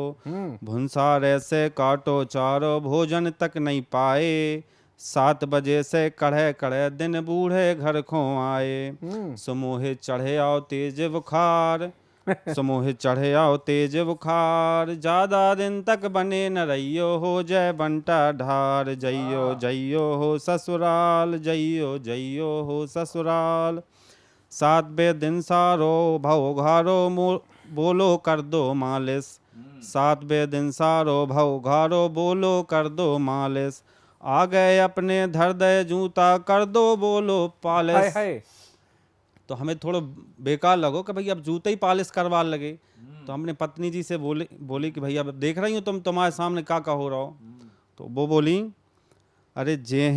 भुंसारे से काटो चारो भोजन तक नहीं पाए, 7 बजे से कड़े कड़े दिन बूढ़े घर खो आए, समूहे चढ़े आओ तेज बुखार, समूहे चढ़े आओ तेज बुखार, ज़्यादा दिन तक बने न रहियो हो जय बंटा ढार, जइयो जइयो हो ससुराल, जइयो जइयो हो ससुराल, 7वें दिन सारो भव घारो बोलो कर दो मालिश, 7वें दिन सारो भव घारो बोलो कर दो मालिश, आ गए अपने धर दे जूता कर दो बोलो पालिश। तो हमें थोड़ा बेकार लगो कि भाई अब जूते ही पालिश करवा लगे। तो हमने पत्नी जी से बोली कि भैया अब देख रही हूँ तुम्हारे सामने क्या हो रहा हो। तो वो बोली अरे जे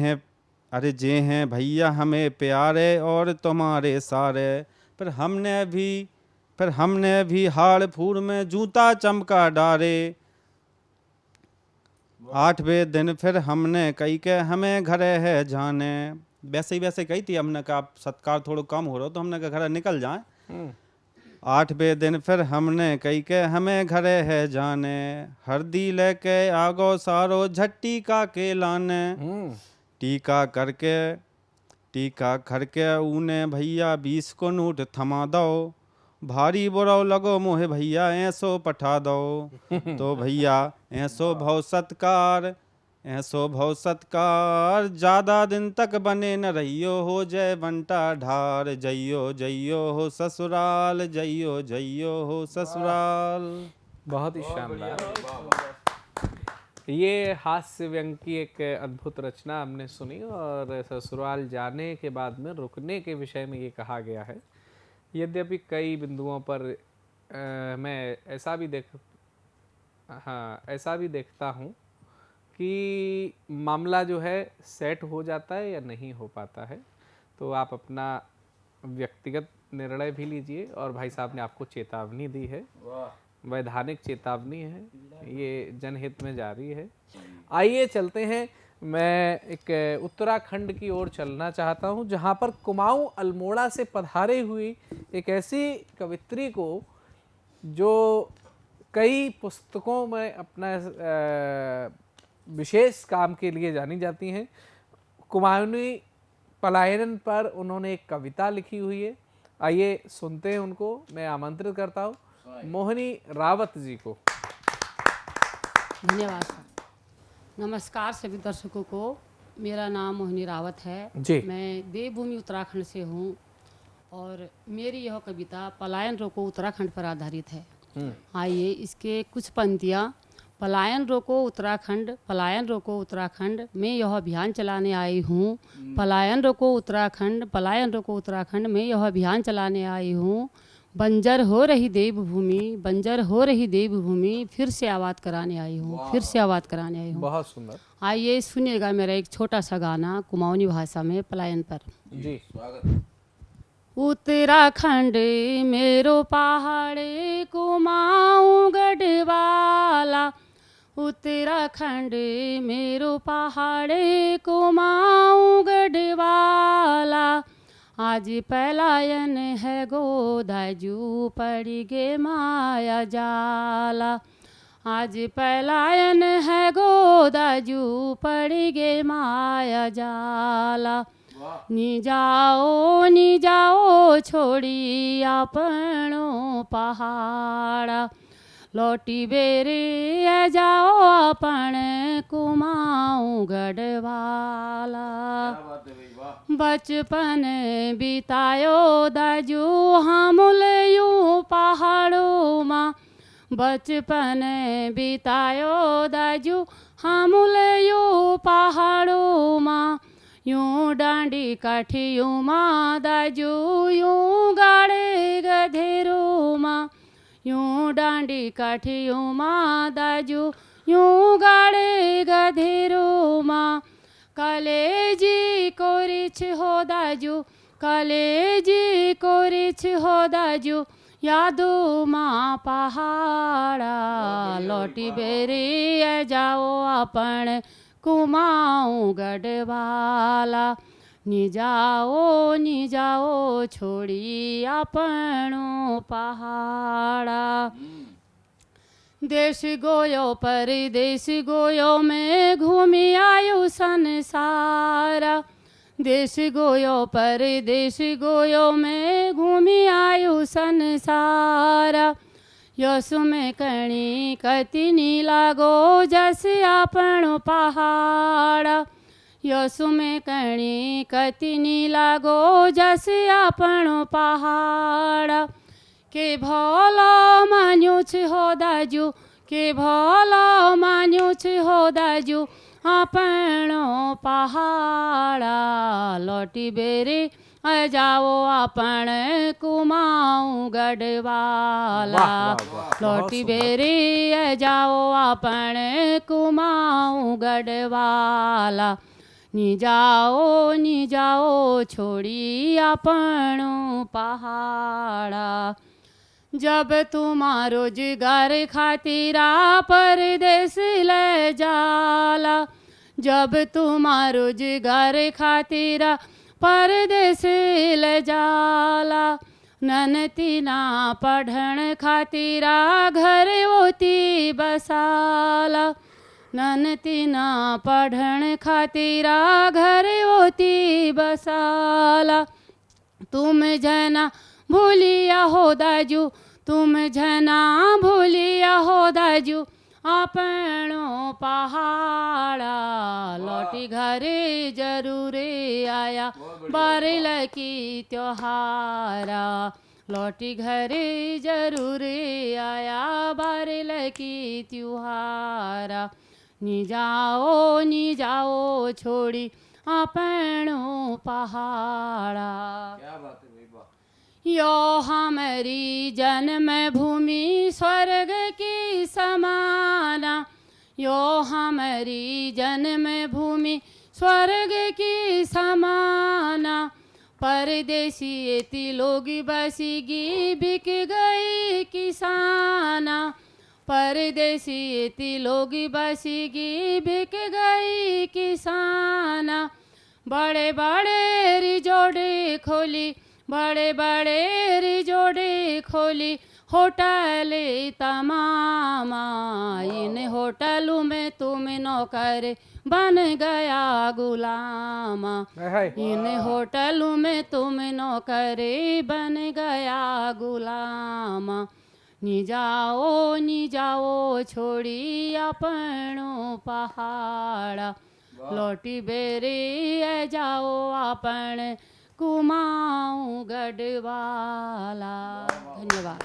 हैं भैया हमें प्यारे और तुम्हारे सारे, फिर हमने भी हाड़ फूड़ में जूता चमका डारे। 8वें दिन फिर हमने कही के हमें घरे है जाने। वैसे कही थी हमने कहा सत्कार थोड़ा कम हो रहा तो हमने कहा घर निकल जाए। 8वें दिन फिर हमने कही के हमें घरे है जाने। हरदी लेके आगो सारो झट्टी का के लाने। टीका करके ऊने भैया 20 को नोट थमा दो। भारी बुराओ लगो मोहे भैया ऐसो पठा दो। तो भैया ऐसो भव सत्कार ज्यादा दिन तक बने न रहियो हो जय बंटा ढार। जइयो हो ससुराल, जइयो हो ससुराल। बहुत ही शानदार। ये हास्य व्यंग की एक अद्भुत रचना हमने सुनी और ससुराल जाने के बाद में रुकने के विषय में ये कहा गया है। यद्यपि कई बिंदुओं पर मैं ऐसा भी देखता हूँ कि मामला जो है सेट हो जाता है या नहीं हो पाता है। तो आप अपना व्यक्तिगत निर्णय भी लीजिए। और भाई साहब ने आपको चेतावनी दी है, वैधानिक चेतावनी है, ये जनहित में जारी है। आइए चलते हैं, मैं एक उत्तराखंड की ओर चलना चाहता हूं जहां पर कुमाऊं अल्मोड़ा से पधारे हुई एक ऐसी कवित्री को जो कई पुस्तकों में अपना विशेष काम के लिए जानी जाती हैं। कुमाऊनी पलायन पर उन्होंने एक कविता लिखी हुई है। आइए सुनते हैं उनको। मैं आमंत्रित करता हूं मोहिनी रावत जी को। धन्यवाद सर। नमस्कार सभी दर्शकों को। मेरा नाम मोहिनी रावत है जी। मैं देवभूमि उत्तराखंड से हूँ और मेरी यह कविता पलायन रोको उत्तराखंड पर आधारित है। आइए इसके कुछ पंक्तियाँ। पलायन रोको उत्तराखंड, पलायन रोको उत्तराखंड, मैं यह अभियान चलाने आई हूँ। पलायन रोको उत्तराखंड, पलायन रोको उत्तराखंड, मैं यह अभियान चलाने आई हूँ। बंजर हो रही देवभूमि, बंजर हो रही देवभूमि, फिर से आबाद कराने आई हूँ, फिर से आबाद कराने आई हूँ। बहुत सुंदर। आइए सुनिएगा मेरा एक छोटा सा गाना कुमाऊनी भाषा में पलायन पर। जी स्वागत। उत्तराखंड मेरो पहाड़े कुमाऊं गढ़वाला, उत्तराखंड मेरो पहाड़े कुमाऊं गढ़वाला। आज पलायन है गोदाजू पड़ गे माया जाला। आज पलायन है गोदाजू पड़ गे माया जाला। नी जाओ छोड़ी आपनो पहाड़ा, लौटी बेरे जाओ अपन कुमाऊं गढ़वाला। बचपन बितायो दाजू हमल यूं पहाड़ों माँ, बचपन बितायो दाजू हमल यूं पहाड़ों माँ। यूं डांडी काठियों माँ दाजू यूं गाड़े गधेरों माँ, यूं डांडी काठियों माँ दाजू यूं गाड़े गधेरों माँ। कलेजी को रिछ हो दाजू, कलेजी को रिछ हो दाजू, यादो माँ पहाड़ा। लौटी बेरी जाओ अपन कुमाऊं गढ़वाला। नी जाओ छोड़ी आपनो पहाड़ा। देश गोयो परदेश गोयो में घूमी आयु संसारा। देश गोयो परदेश गोयो में घूमी आयु संसारा। यसु में कणी कतिनी लागो जस आपनो पहाड़ा। यसु में कणी कतिनी लागो जस आपनो पहाड़ा। के भलो मान्यो छ हो दाजू, के भलो मान्यो छ हो दाजू, आपणो पहाड़ा लौटी बेरे जाओ आपण कुमाऊं गढ़वाला लौटी बेरे जाओ आपण कुमाऊं गढ़वाला नी जाओ छोड़ी आपणो पहाड़ा जब तुम्हारो रोजगार खातिरा परदेस ले जाला जब तुम्हारो रोजगार खातिरा परदेस ले जाला ननती ना पढ़न खातिरा घर होती बसाला ननती ना पढ़न खातिरा घर होती बसाला तुम जना भूलिया हो दाजू तुम जना भूलिया हो दाजू आपणो पहाड़ा लौटी घरे जरूरे आया बारिल की त्योहारा लौटी घरे जरूरे आया बारिल की त्योहारा नी जाओ छोड़ी आपणो पहाड़ा। क्या बात है यो हमारी जन्म भूमि स्वर्ग की समाना यो हमारी जन्म भूमि स्वर्ग की समाना परदेसी एती लोग बसीगी बिक गई किसाना परदेसी एती लोग बसीगी बिक गई किसाना बड़े बड़े रिजोर्ट खोली बड़े बड़े रिजोर्ट खोली होटल तमामा इन होटलों में तुम नौकर बन गया गुलामा इन होटलों में तुम नौकर बन गया गुलामा नी जाओ छोड़ी आपणो पहाड़ा लौटी बेरे जाओ आपण कुमाऊं गढ़वाला। धन्यवाद।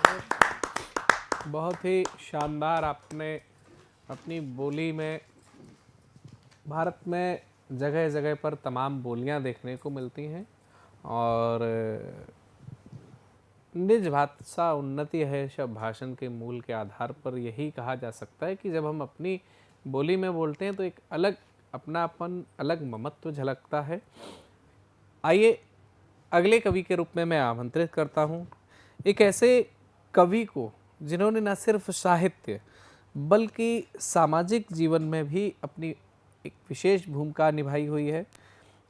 बहुत ही शानदार आपने अपनी बोली में भारत में जगह जगह पर तमाम बोलियां देखने को मिलती हैं और निज भाषा उन्नति है शब्द भाषण के मूल के आधार पर यही कहा जा सकता है कि जब हम अपनी बोली में बोलते हैं तो एक अलग अपनापन अलग ममत्व झलकता है। आइए अगले कवि के रूप में मैं आमंत्रित करता हूँ एक ऐसे कवि को जिन्होंने न सिर्फ साहित्य बल्कि सामाजिक जीवन में भी अपनी एक विशेष भूमिका निभाई हुई है।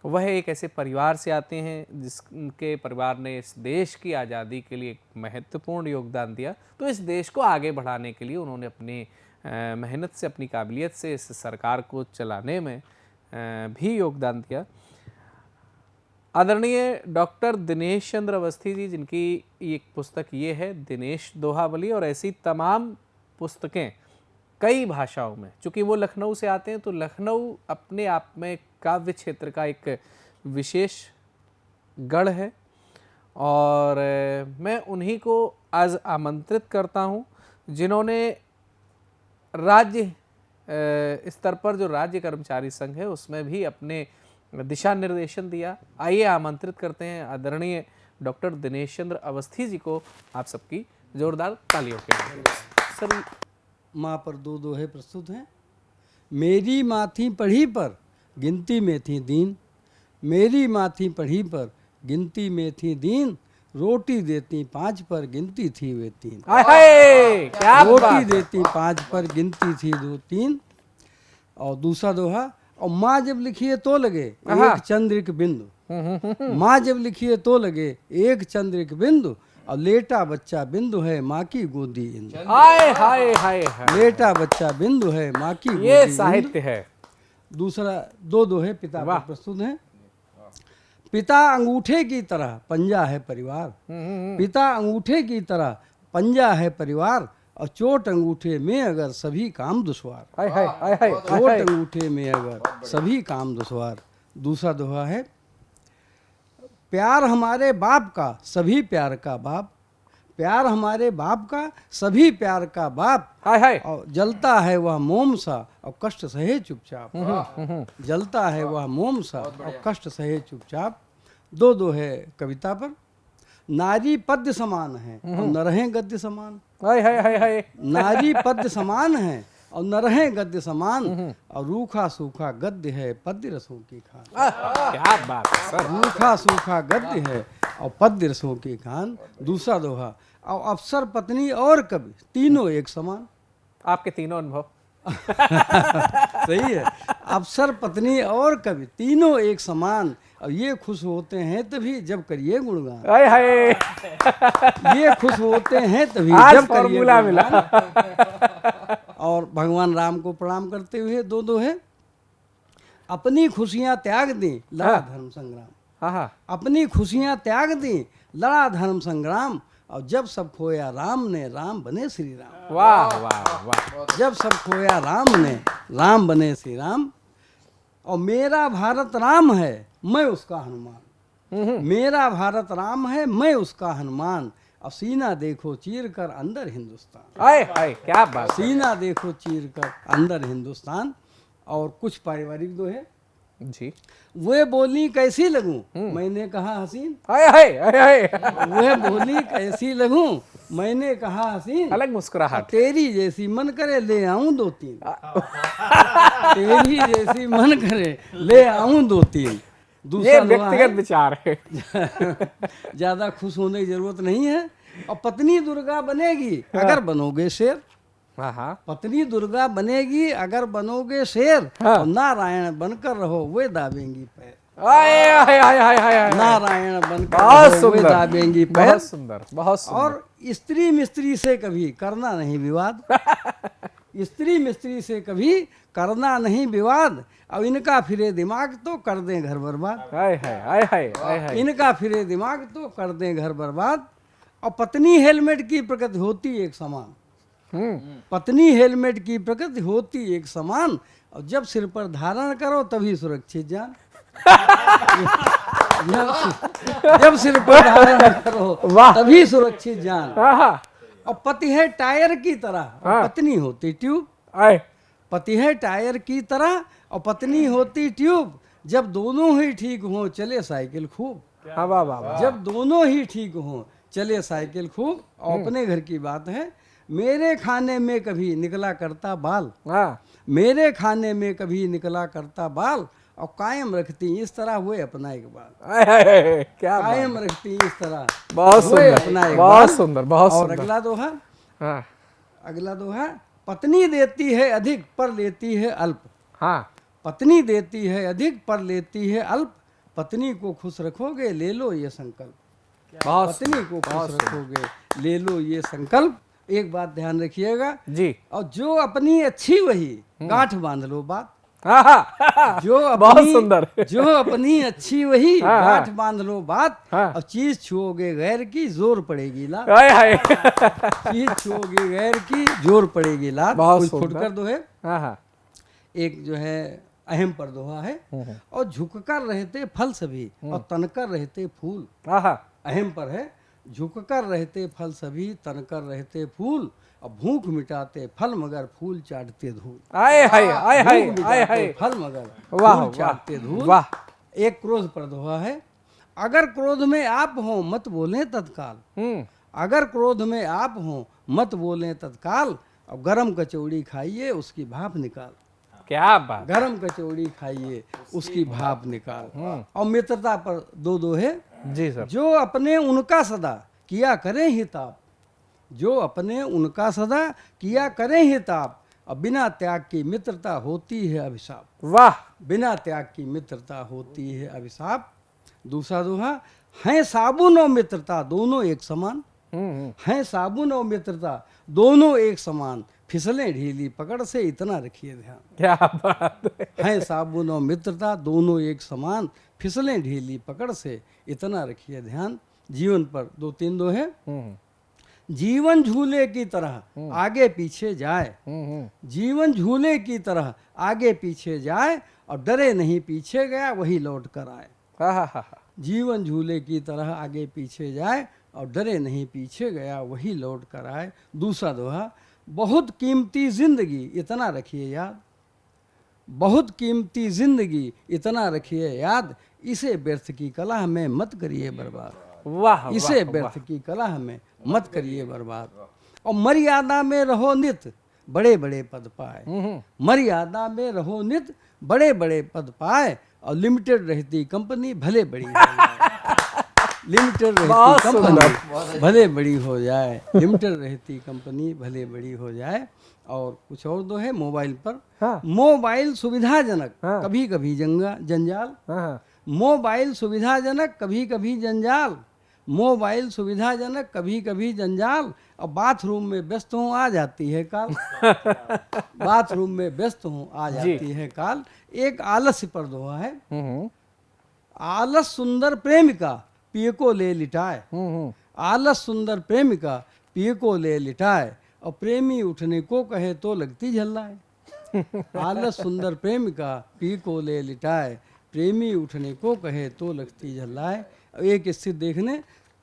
वह एक ऐसे परिवार से आते हैं जिसके परिवार ने इस देश की आज़ादी के लिए एक महत्वपूर्ण योगदान दिया, तो इस देश को आगे बढ़ाने के लिए उन्होंने अपनी मेहनत से अपनी काबिलियत से इस सरकार को चलाने में भी योगदान दिया। आदरणीय डॉक्टर दिनेश चंद्र अवस्थी जी, जिनकी एक पुस्तक ये है दिनेश दोहावली, और ऐसी तमाम पुस्तकें कई भाषाओं में। चूँकि वो लखनऊ से आते हैं तो लखनऊ अपने आप में काव्य क्षेत्र का एक विशेष गढ़ है और मैं उन्हीं को आज आमंत्रित करता हूँ जिन्होंने राज्य स्तर पर जो राज्य कर्मचारी संघ है उसमें भी अपने दिशा निर्देशन दिया। आइए आमंत्रित करते हैं आदरणीय डॉक्टर दिनेश चंद्र अवस्थी जी को। आप सबकी जोरदार तालियों के साथ। सर माँ पर दो दोहे प्रस्तुत हैं। मेरी माँ थी पढ़ी पर गिनती में थी दीन, मेरी माँ थी पढ़ी पर गिनती में थी दीन, रोटी देती 5 पर गिनती थी वे 3। क्या रोटी देती 5 पर गिनती थी 2 3। और दूसरा दोहा, और माँ जब लिखिए तो लगे एक चंद्रिक बिंदु, माँ जब लिखिए तो लगे एक चंद्रिक बिंदु, और लेटा बच्चा बिंदु है माँ की गोदी इंदु। हाय हाय हाय, लेटा बच्चा बिंदु है माँ की गोदी, ये साहित्य है। दूसरा दो दोहे पिता पर प्रस्तुत हैं। पिता अंगूठे की तरह पंजा है परिवार, पिता अंगूठे की तरह पंजा है परिवार, और चोट अंगूठे में अगर सभी काम दुश्वार। चोट अंगूठे में अगर सभी काम दुश्वार। दूसरा दोहा है, प्यार हमारे बाप का सभी प्यार का बाप, प्यार हमारे बाप का, सभी प्यार का बाप। हाय हाय। और जलता है वह मोम सा और कष्ट सहे चुपचाप। जलता है वह मोम सा और कष्ट सहे चुपचाप। दो है कविता पर। नारी पद्य समान है और न रहे गद्य समान। हाय हाय हाय हाय। नारी पद्य समान है और न रहे गद्य समान, और रूखा सूखा गद्य है पद्य रसों की खान। क्या बात है सर। रूखा सूखा गद्य है और पद्य रसों की खान। दूसरा दोहा। और अफसर पत्नी और कवि तीनों एक समान। आपके तीनों अनुभव। सही है। अफसर पत्नी और कवि तीनों एक समान, और ये खुश होते हैं तभी जब करिए गुणगान। हाय हाय। ये खुश होते हैं तभी आज जब करिए फॉर्मूला मिला। गुणगान। और भगवान राम को प्रणाम करते हुए दो है। अपनी खुशियां त्याग दी, लड़ा धर्म संग्राम। हाँ। अपनी खुशियां त्याग दी, लड़ा धर्म संग्राम, और जब सब खोया राम ने, राम बने श्री राम। वाह वाह वाह। जब सब खोया राम ने, राम बने श्री राम। और मेरा भारत राम है, मैं उसका हनुमान। मेरा भारत राम है, मैं उसका हनुमान। और सीना देखो चीर कर अंदर हिंदुस्तान। हाय हाय क्या बात। सीना देखो चीर कर अंदर हिंदुस्तान। और कुछ पारिवारिक दो है जी। वे बोली कैसी लगूं, मैंने कहा हसीन। हाय हाय हाय हाय। वे बोली कैसी लगूं, मैंने कहा हसीन। अलग मुस्कुराहट। तेरी जैसी मन करे ले आऊं दो तीन। तेरी जैसी मन करे ले आऊं दो तीन। ये व्यक्तिगत विचार है। ज्यादा खुश होने की जरूरत नहीं है। और पत्नी दुर्गा बनेगी अगर बनोगे शेर। पत्नी दुर्गा बनेगी अगर बनोगे शेर। और नारायण बनकर रहो वे दाबेंगी पैर। नारायण बनकर रहो वे दाबेंगी पैर। बहुत सुंदर बहुत सुंदर। और स्त्री मिस्त्री से कभी करना नहीं विवाद। स्त्री मिस्त्री से कभी करना नहीं विवाद। अब इनका फिरे दिमाग तो कर दें घर बर्बाद। हाय हाय हाय हाय हाय। इनका फिरे दिमाग तो कर दें घर बर्बाद। और पत्नी हेलमेट की प्रकृति होती एक समान। पत्नी हेलमेट की प्रकृति होती एक समान। और जब सिर पर धारण करो तभी सुरक्षित जान। जब सिर पर धारण करो तभी सुरक्षित जान। और पति है टायर की तरह और पत्नी होती ट्यूब। पति है टायर की तरह और पत्नी होती ट्यूब। जब दोनों ही ठीक हों चले साइकिल खूब। जब दोनों ही ठीक हों चले साइकिल खूब। और अपने घर की बात है। मेरे खाने में कभी निकला करता बाल। मेरे खाने में कभी निकला करता बाल। और कायम रखती इस तरह हुए अपना एक बाल। क्या कायम रखती इस तरह बहुत हुए सुंदर अपना एक बहुत बाल। सुंदर बहुत और सुंदर। अगला दोहा। अगला दोहा। पत्नी देती है अधिक पर लेती है अल्प। पत्नी देती है अधिक पर लेती है अल्प। पत्नी को खुश रखोगे ले लो ये संकल्प। पत्नी को खुश रखोगे ले लो ये संकल्प। एक बात ध्यान रखिएगा जी। और जो अपनी अच्छी वही गांठ बांध लो बात। जो बहुत अपनी सुंदर। जो अपनी अच्छी वही गांठ बांध लो बात। और चीज छुओगे गैर की जोर पड़ेगी लात। चीज छुओगे गैर की जोर पड़ेगी लात। बहुत फुटकर सुंदर। दो है। एक जो है अहम पर दोहा है। और झुककर रहते फल सभी और तनकर रहते फूल। अहम पर है। झुककर रहते फल सभी तनकर रहते फूल। और भूख मिटाते फल मगर फूल चाटते धूल। आए हाय आए हाय आए हाय। फल मगर वाह, फूल चाटते धूल। वाह। एक क्रोध पर दोहा है। अगर क्रोध में आप हो मत बोलें तत्काल। अगर क्रोध में आप हो मत बोलें तत्काल। और गरम कचौड़ी खाइए उसकी भाप निकाल। क्या बात। गरम कचौड़ी खाइए उसकी भाप निकाल। और मित्रता पर दो है जी सर। जो अपने उनका सदा किया करें हिताब। जो अपने उनका सदा किया करें हिताब। और बिना त्याग की मित्रता होती है अभिशाप। वाह। बिना त्याग की मित्रता होती है अभिशाप। दूसरा दोहा। है साबुन और मित्रता दोनों एक समान। है साबुन और मित्रता दोनों एक समान। फिसलें ढीली पकड़ से इतना रखिए ध्यान। क्या बात है साबुन और मित्रता दोनों एक समान। फिसलें ढीली पकड़ से इतना रखिए ध्यान। जीवन पर दो है। जीवन झूले की तरह आगे पीछे जाए। जीवन झूले की तरह आगे पीछे जाए। और डरे नहीं पीछे गया वही लौट कर आए। जीवन झूले की तरह आगे पीछे जाए और डरे नहीं पीछे गया वही लौट कर आए। दूसरा दोहा, बहुत कीमती जिंदगी इतना रखिए याद, बहुत कीमती जिंदगी इतना रखिए याद, इसे व्यर्थ की कला में मत करिए बर्बाद। वाह, इसे वाह, व्यर्थ की कला में मत करिए बर्बाद। और मर्यादा में रहो नित बड़े बड़े पद पाए, मर्यादा में रहो नित बड़े बड़े पद पाए, और लिमिटेड रहती कंपनी भले बड़ी हो जाए। लिमिटेड रहती कंपनी भले बड़ी हो जाए, लिमिटेड रहती कंपनी भले बड़ी हो जाए। और कुछ और दो है मोबाइल पर। मोबाइल सुविधाजनक कभी कभी जंजाल, मोबाइल सुविधाजनक कभी कभी जंजाल, मोबाइल सुविधाजनक कभी कभी जंजाल, और बाथरूम में व्यस्त हूँ आ जाती है काल। बाथरूम में व्यस्त हूँ आ जाती है काल। एक आलस्य पर दोहा है, आलस सुंदर प्रेमिका पिए को ले लिटाए, आलस सुंदर प्रेमिका पिए को ले लिटाए, और प्रेमी उठने को कहे तो लगती झल्लाए। आलस सुंदर प्रेमिका पिए को ले लिटाए, प्रेमी उठने को कहे तो लगती झल्लाए। एक स्थिति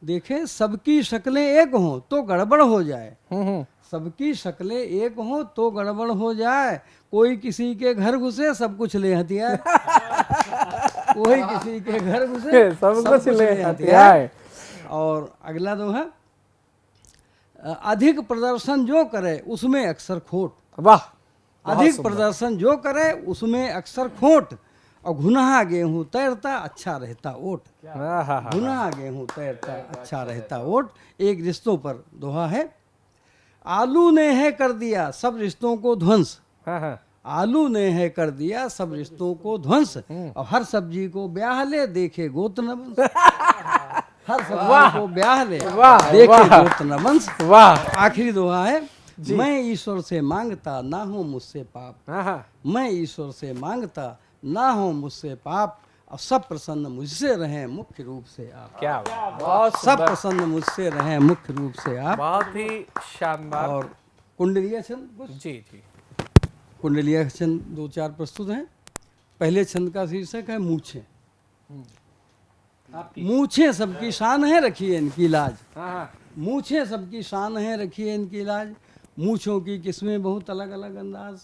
देखें, सबकी शक्लें एक हों तो गड़बड़ हो जाए, सबकी शक्लें एक हों तो गड़बड़ हो जाए, कोई किसी के घर घुसे सब कुछ ले हथियार। कोई किसी के घर घुसे सब कुछ ले हथियार। और अगला दोहा, अधिक प्रदर्शन जो करे उसमें अक्सर खोट। वाह, अधिक प्रदर्शन जो करे उसमें अक्सर खोट, और घुनहा गेहूं तैरता अच्छा रहता ओट। घुनहा गेहूं तैरता अच्छा रहता ओट। एक रिश्तों पर दोहा है, आलू ने है कर दिया सब रिश्तों को ध्वंस, आलू ने है कर दिया सब रिश्तों को ध्वंस, और हर सब्जी को ब्याह ले देखे गोत न बंस। हर सब्जी को ब्याह ले देखे गोत न बंस। आखिरी दोहा है, मैं ईश्वर से मांगता ना हो मुझसे पाप, मैं ईश्वर से मांगता ना हो मुझसे पाप, और सब प्रसन्न मुझसे रहें मुख्य रूप से आप। क्या बहुत सब प्रसन्न मुझसे रहें मुख्य रूप से आप। बहुत ही शानदार। और कुंडलीय छंद कुछ? जी जी, कुंडलीय छंद दो चार प्रस्तुत हैं। पहले छंद का शीर्षक है मूछें। मूछें सबकी शान है रखिए इनकी लाज, मूछें सबकी शान है रखिए इनकी लाज, मूछों की किस्में बहुत अलग अलग अंदाज,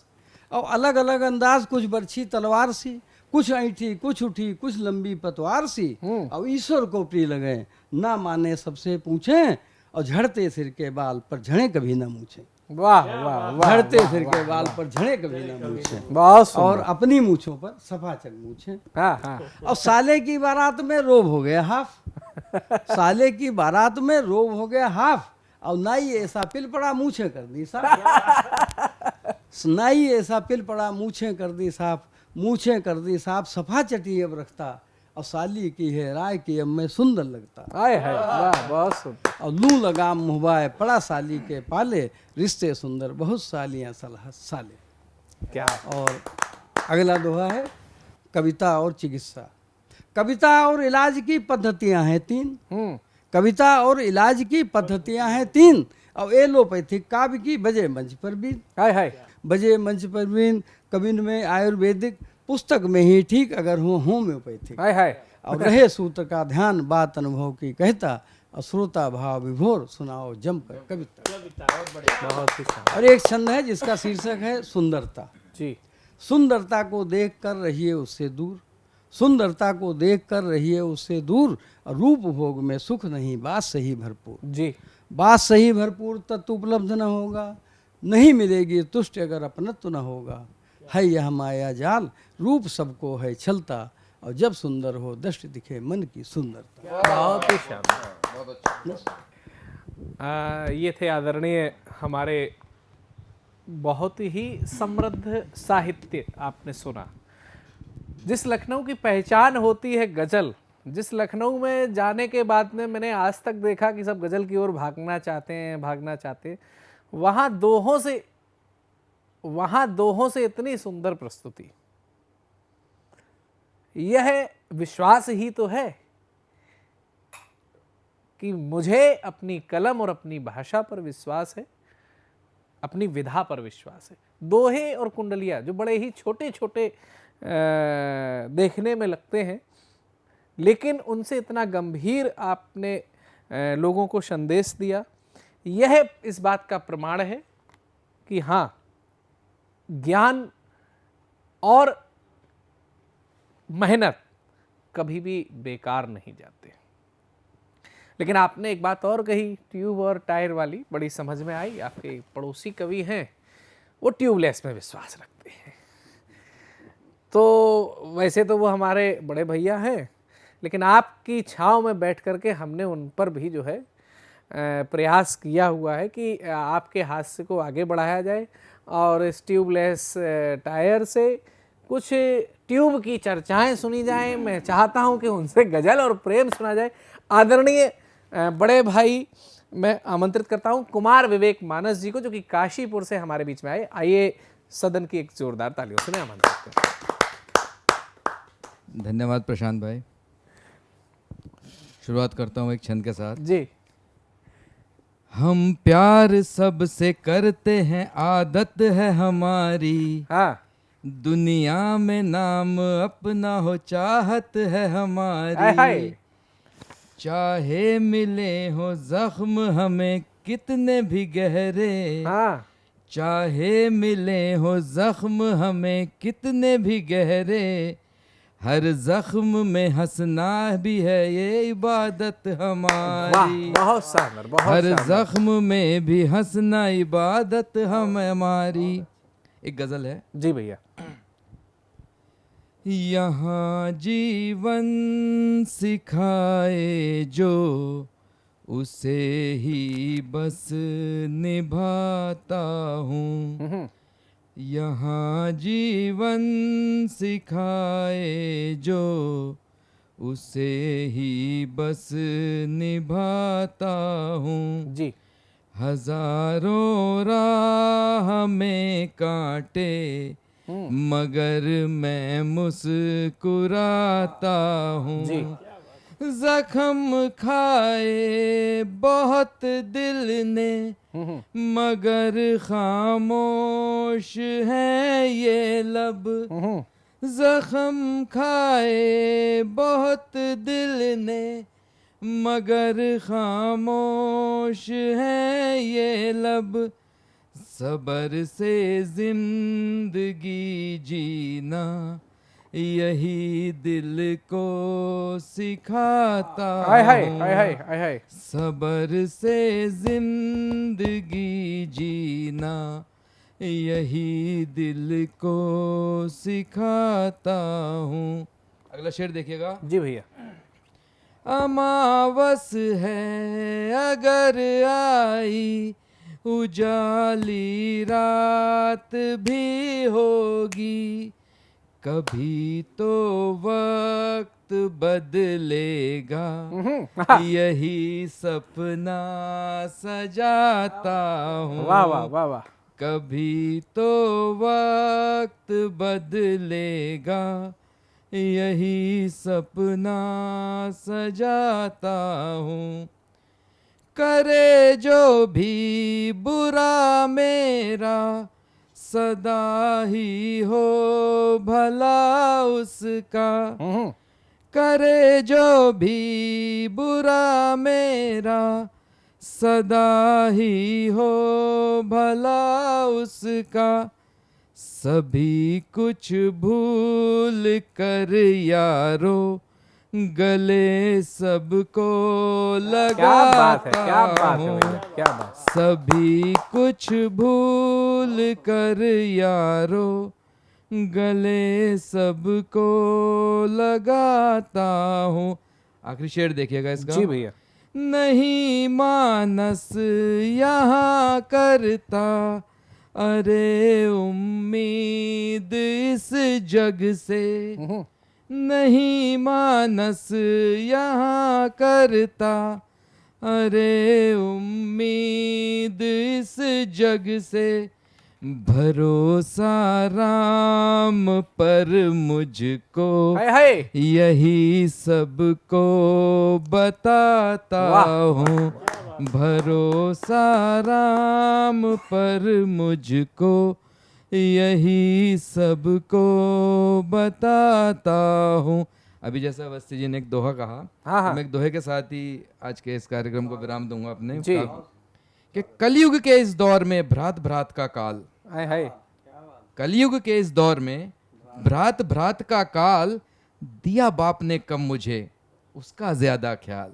और अलग अलग अंदाज, कुछ बरछी तलवार सी, कुछ ऐठी कुछ उठी कुछ लंबी पतवार सी, और ईश्वर को प्रिय लगे ना माने सबसे पूछें, और झड़ते सिर के बाल पर झड़े कभी ना मूछें। वाह वाह वाह, झड़ते सिर के बाल पर झड़े कभी ना मूछें। बहुत सुंदर। और अपनी मूछों पर सफाचक मूछें। और साले की बारात में रोब हो गया हाफ, साले की बारात में रोब हो गया हाफ, और नाई ऐसा पिल पड़ा मूछें कर दी साफ, नाई ऐसा पिल पड़ा मूछें कर दी साफ, मूछें कर दी साफ, सफा चटी अब रखता, और साली की है राय की अब मैं सुंदर लगता। आए है, वाह बहुत सुंदर। और लू लगाम मुहबाए पड़ा साली के पाले, रिश्ते सुंदर बहुत सालियां सलाह साले। क्या। और अगला दोहा है, कविता और चिकित्सा। कविता और इलाज की पद्धतियां हैं तीन, कविता और इलाज की पद्धतियां हैं तीन, और एलोपैथिक काव्य की बजे मंच पर बीन। बजे मंच पर बीन, कविन में आयुर्वेदिक, पुस्तक में ही ठीक अगर हो होम्योपैथिक। और रहे सूत्र का ध्यान बात अनुभव की कहता, और श्रोता भाव विभोर सुनाओ जमकर कविता। और एक छंद है जिसका शीर्षक है सुंदरता। जी, सुंदरता को देख कर रहिए उससे दूर, सुंदरता को देख कर रहिए उससे दूर, रूप भोग में सुख नहीं बात सही भरपूर। जी, बात सही भरपूर तत्व उपलब्ध न होगा, नहीं मिलेगी तुष्ट अगर अपनत्व न होगा, है यह माया जाल रूप सबको है छलता, और जब सुंदर हो दृष्टि दिखे मन की सुंदरता। बहुत ही शानदार। ये थे आदरणीय हमारे बहुत ही समृद्ध साहित्य आपने सुना। जिस लखनऊ की पहचान होती है गजल, जिस लखनऊ में जाने के बाद में मैंने आज तक देखा कि सब गजल की ओर भागना चाहते हैं, वहाँ दोहों से इतनी सुंदर प्रस्तुति, यह विश्वास ही तो है कि मुझे अपनी कलम और अपनी भाषा पर विश्वास है, अपनी विधा पर विश्वास है। दोहे और कुंडलिया जो बड़े ही छोटे छोटे देखने में लगते हैं, लेकिन उनसे इतना गंभीर आपने लोगों को संदेश दिया। यह इस बात का प्रमाण है कि हाँ, ज्ञान और मेहनत कभी भी बेकार नहीं जाते। लेकिन आपने एक बात और कही, ट्यूब और टायर वाली, बड़ी समझ में आई। आपके पड़ोसी कवि हैं, वो ट्यूबलेस में विश्वास रखते हैं। तो वैसे तो वो हमारे बड़े भैया हैं, लेकिन आपकी छांव में बैठ करके हमने उन पर भी जो है प्रयास किया हुआ है कि आपके हास्य को आगे बढ़ाया जाए और इस ट्यूबलेस टायर से कुछ ट्यूब की चर्चाएं सुनी जाएं। मैं चाहता हूं कि उनसे गजल और प्रेम सुना जाए। आदरणीय बड़े भाई, मैं आमंत्रित करता हूं कुमार विवेक मानस जी को, जो कि काशीपुर से हमारे बीच में आए। आइए सदन की एक जोरदार तालियों से मैं आमंत्रित करता हूं। धन्यवाद प्रशांत भाई। शुरुआत करता हूँ एक छंद के साथ जी। हम प्यार सबसे करते हैं, आदत है हमारी। हाँ। दुनिया में नाम अपना हो, चाहत है हमारी। हाय। चाहे मिले हो जख्म हमें कितने भी गहरे। हाँ। चाहे मिले हो जख्म हमें कितने भी गहरे, हर जख्म में हंसना भी है ये इबादत हमारी। बहुत शानदार, बहुत हर शानदार। जख्म में भी हंसना इबादत हमारी। एक गजल है जी भैया। यहाँ जीवन सिखाए जो, उसे ही बस निभाता हूँ। यहाँ जीवन सिखाए जो, उसे ही बस निभाता हूँ जी। हजारों राह में कांटे, मगर मैं मुस्कुराता हूँ। जख्म खाए बहुत दिल ने, मगर खामोश है ये लब। जख्म खाए बहुत दिल ने, मगर खामोश है ये लब। सबर से जिंदगी जीना, यही दिल को सिखाता हूँ। सबर से जिंदगी जीना, यही दिल को सिखाता हूँ। अगला शेर देखिएगा जी भैया। अमावस है अगर आई, उजाली रात भी होगी। कभी तो वक्त बदलेगा, यही सपना सजाता हूँ। वाह वाह वाह वाह। कभी तो वक्त बदलेगा, यही सपना सजाता हूँ। करे जो भी बुरा मेरा, सदा ही हो भला उसका। करे जो भी बुरा मेरा, सदा ही हो भला उसका। सभी कुछ भूल कर यारो, गले सबको लगाता हूँ। क्या बात। सभी कुछ भूल कर यारो, गले सबको लगाता हूँ। आखिरी शेर देखिएगा इसका। जी भैया। नहीं मानस यहाँ करता, अरे उम्मीद इस जग से। नहीं मानस यहाँ करता, अरे उम्मीद इस जग से। भरोसा राम पर मुझको, यही सबको बताता हूँ। भरोसा राम पर मुझको, यही सबको बताता हूँ। अभी जैसा अवस्थी जी ने एक दोहा कहा, मैं एक दोहे के साथ ही आज के इस कार्यक्रम को विराम दूंगा अपने कि कलयुग के इस दौर में भ्रात भ्रात का काल, कलयुग के इस दौर में भ्रात भ्रात का काल, दिया बाप ने कम मुझे उसका ज्यादा ख्याल,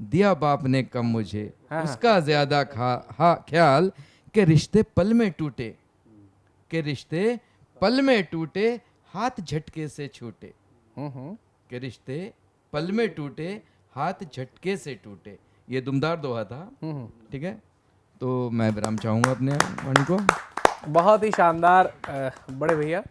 दिया बाप ने कम मुझे उसका ज्यादा ख्याल, के रिश्ते पल में टूटे, के रिश्ते पल में टूटे, हाथ झटके से छूटे, के रिश्ते पल में टूटे, हाथ झटके से टूटे। ये दुमदार दोहा था, ठीक है। तो मैं विराम चाहूंगा अपने वाणी को। बहुत ही शानदार बड़े भैया।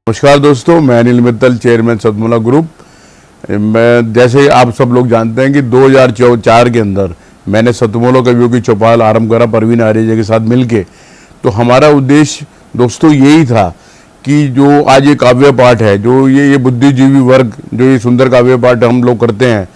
नमस्कार दोस्तों, मैं अनिल मित्तल, चेयरमैन सतमोला ग्रुप। मैं जैसे आप सब लोग जानते हैं कि 2004 के अंदर मैंने सतमोला कवियों की चौपाल आरंभ करा परवीन आर्य के साथ मिलके। तो हमारा उद्देश्य दोस्तों यही था कि जो आज ये काव्य पाठ है, जो ये बुद्धिजीवी वर्ग जो ये सुंदर काव्य पाठ हम लोग करते हैं,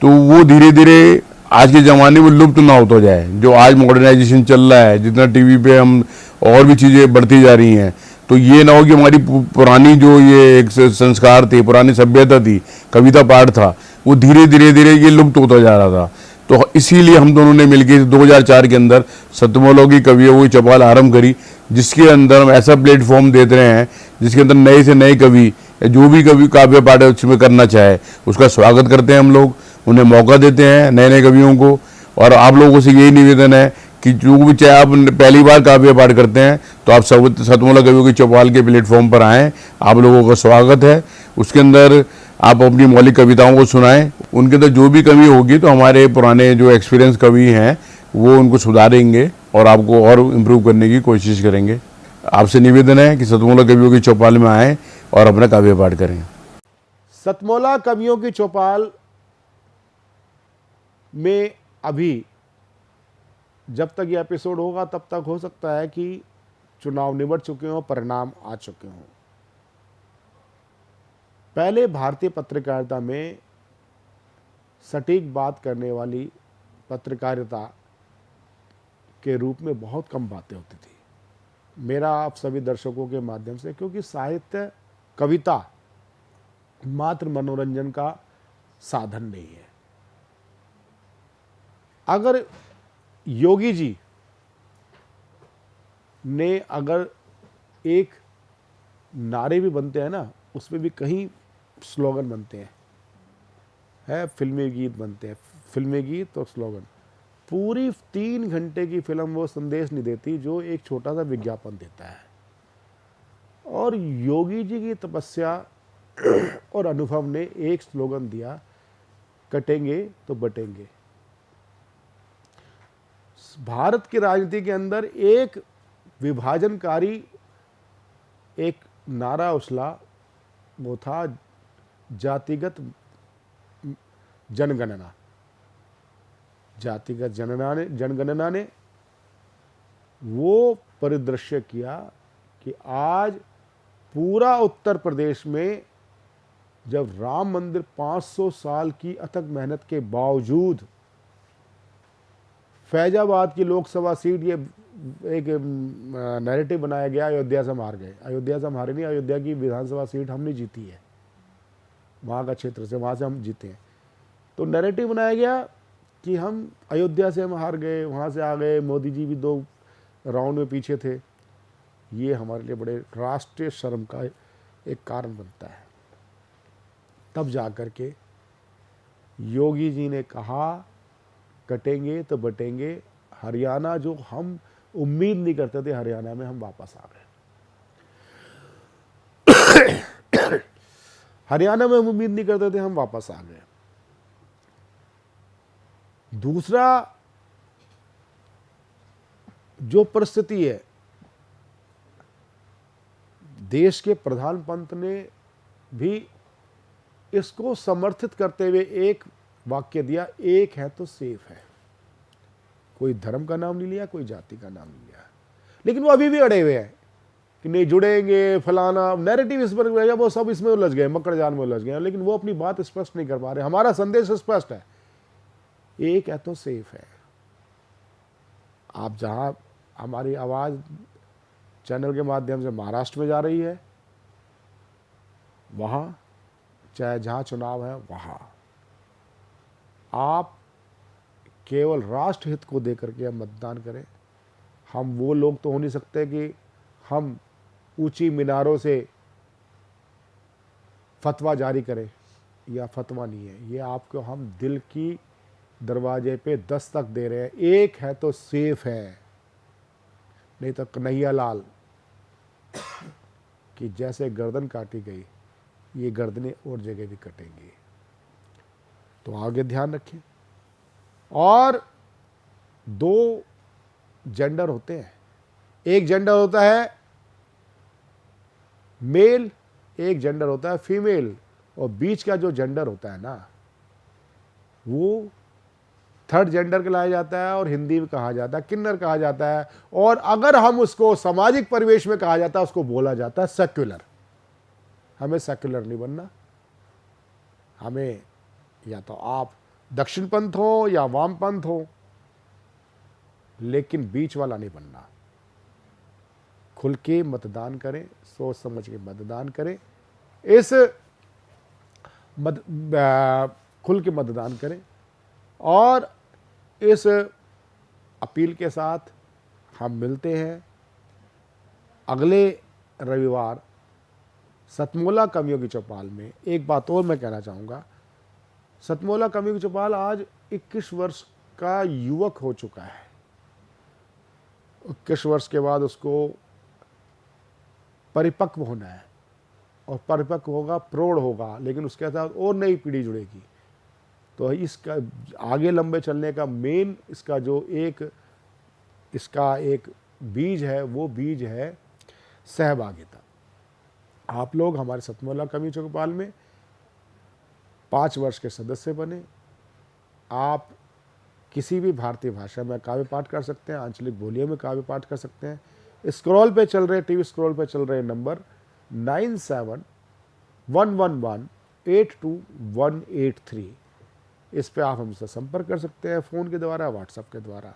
तो वो धीरे धीरे आज के ज़माने में लुप्त ना होता जाए। जो आज मॉडर्नाइजेशन चल रहा है, जितना टीवी पे हम और भी चीज़ें बढ़ती जा रही हैं, तो ये ना हो कि हमारी पुरानी जो ये एक संस्कार थे, पुरानी सभ्यता थी, कविता पाठ था, वो धीरे धीरे ये लुप्त होता जा रहा था। तो इसीलिए हम दोनों ने मिलकर 2004 के अंदर सतमोला की कवियों की चौपाल आरंभ करी, जिसके अंदर हम ऐसा प्लेटफॉर्म देते रहे हैं जिसके अंदर नए से नए कवि जो भी कवि काव्य पाठ उसमें करना चाहे उसका स्वागत करते हैं हम लोग, उन्हें मौका देते हैं नए नए कवियों को। और आप लोगों से यही निवेदन है कि जो भी चाहे आप पहली बार काव्य पाठ करते हैं तो आप सतमोला कवियों की चौपाल के प्लेटफॉर्म पर आएँ, आप लोगों का स्वागत है। उसके अंदर आप अपनी मौलिक कविताओं को सुनाएं, उनके अंदर जो भी कमी होगी तो हमारे पुराने जो एक्सपीरियंस कवि हैं वो उनको सुधारेंगे और आपको और इम्प्रूव करने की कोशिश करेंगे। आपसे निवेदन है कि सतमोला कवियों की चौपाल में आएँ और अपना काव्य पाठ करें। सतमोला कवियों की चौपाल में अभी जब तक ये एपिसोड होगा तब तक हो सकता है कि चुनाव निबट चुके हों, परिणाम आ चुके हों। पहले भारतीय पत्रकारिता में सटीक बात करने वाली पत्रकारिता के रूप में बहुत कम बातें होती थी। मेरा आप सभी दर्शकों के माध्यम से, क्योंकि साहित्य कविता मात्र मनोरंजन का साधन नहीं है। अगर योगी जी ने अगर एक नारे भी बनते हैं ना, उसमें भी कहीं स्लोगन बनते हैं, है फिल्मी गीत बनते हैं, फिल्मी गीत और स्लोगन। पूरी 3 घंटे की फिल्म वो संदेश नहीं देती जो एक छोटा सा विज्ञापन देता है। और योगी जी की तपस्या और अनुभव ने एक स्लोगन दिया, कटेंगे तो बटेंगे। भारत की राजनीति के अंदर एक विभाजनकारी एक नारा उछला, वो था जातिगत जनगणना। जातिगत जनगणना ने वो परिदृश्य किया कि आज पूरा उत्तर प्रदेश में जब राम मंदिर 500 साल की अथक मेहनत के बावजूद फैजाबाद की लोकसभा सीट, ये एक नैरेटिव बनाया गया अयोध्या से हम हार गए। अयोध्या से हम हारे नहीं, अयोध्या की विधानसभा सीट हमने जीती है, वहाँ का क्षेत्र से, वहाँ से हम जीते हैं। तो नैरेटिव बनाया गया कि हम अयोध्या से हम हार गए, वहाँ से आ गए, मोदी जी भी 2 राउंड में पीछे थे। ये हमारे लिए बड़े राष्ट्रीय शर्म का एक कारण बनता है। तब जाकर के योगी जी ने कहा कटेंगे तो बटेंगे। हरियाणा जो हम उम्मीद नहीं करते थे, हरियाणा में हम वापस आ गए। हरियाणा में हम उम्मीद नहीं करते थे, हम वापस आ गए। दूसरा जो परिस्थिति है, देश के प्रधान पंत ने भी इसको समर्थित करते हुए एक वाक्य दिया, एक है तो सेफ है। कोई धर्म का नाम नहीं लिया, कोई जाति का नाम नहीं लिया, लेकिन वो अभी भी अड़े हुए हैं कि नहीं जुड़ेंगे, फलाना नैरेटिव इस पर, वो सब इसमें उलझ गए, मकर जाल में उलझ गए, लेकिन वो अपनी बात स्पष्ट नहीं कर पा रहे। हमारा संदेश स्पष्ट है, एक है तो सेफ है। आप जहां हमारी आवाज चैनल के माध्यम से महाराष्ट्र में जा रही है, वहां चाहे जहां चुनाव है, वहां आप केवल राष्ट्र हित को देकर के हम मतदान करें। हम वो लोग तो हो नहीं सकते कि हम ऊंची मीनारों से फतवा जारी करें, या फतवा नहीं है, ये आपको हम दिल की दरवाजे पे दस्तक दे रहे हैं। एक है तो सेफ है, नहीं तो कन्हैया लाल कि जैसे गर्दन काटी गई, ये गर्दनें और जगह भी कटेंगी। तो आगे ध्यान रखें। और 2 जेंडर होते हैं, एक जेंडर होता है मेल, एक जेंडर होता है फीमेल, और बीच का जो जेंडर होता है ना, वो 3rd जेंडर कहलाया जाता है, और हिंदी में कहा जाता है किन्नर कहा जाता है। और अगर हम उसको सामाजिक परिवेश में कहा जाता है, उसको बोला जाता है सेक्युलर। हमें सेक्युलर नहीं बनना, हमें या तो आप दक्षिण पंथ हो या वाम पंथ हो, लेकिन बीच वाला नहीं बनना। खुल के मतदान करें, सोच समझ के मतदान करें, खुल के मतदान करें। और इस अपील के साथ हम मिलते हैं अगले रविवार सतमोला कवियों की चौपाल में। एक बात और मैं कहना चाहूँगा, सतमोला कवियों की चौपाल आज 21 वर्ष का युवक हो चुका है। 21 वर्ष के बाद उसको परिपक्व होना है, और परिपक्व होगा, प्रौढ़ होगा, लेकिन उसके साथ और नई पीढ़ी जुड़ेगी। तो इसका आगे लंबे चलने का मेन इसका जो इसका एक बीज है, वो बीज है सहभागिता। आप लोग हमारे सतमोला कवि चौपाल में 5 वर्ष के सदस्य बने। आप किसी भी भारतीय भाषा में काव्य पाठ कर सकते हैं, आंचलिक बोलियों में काव्य पाठ कर सकते हैं। स्क्रॉल पे चल रहे, टीवी स्क्रॉल पे चल रहे नंबर 9711182183, इस पे आप हमसे संपर्क कर सकते हैं, फ़ोन के द्वारा, व्हाट्सएप के द्वारा।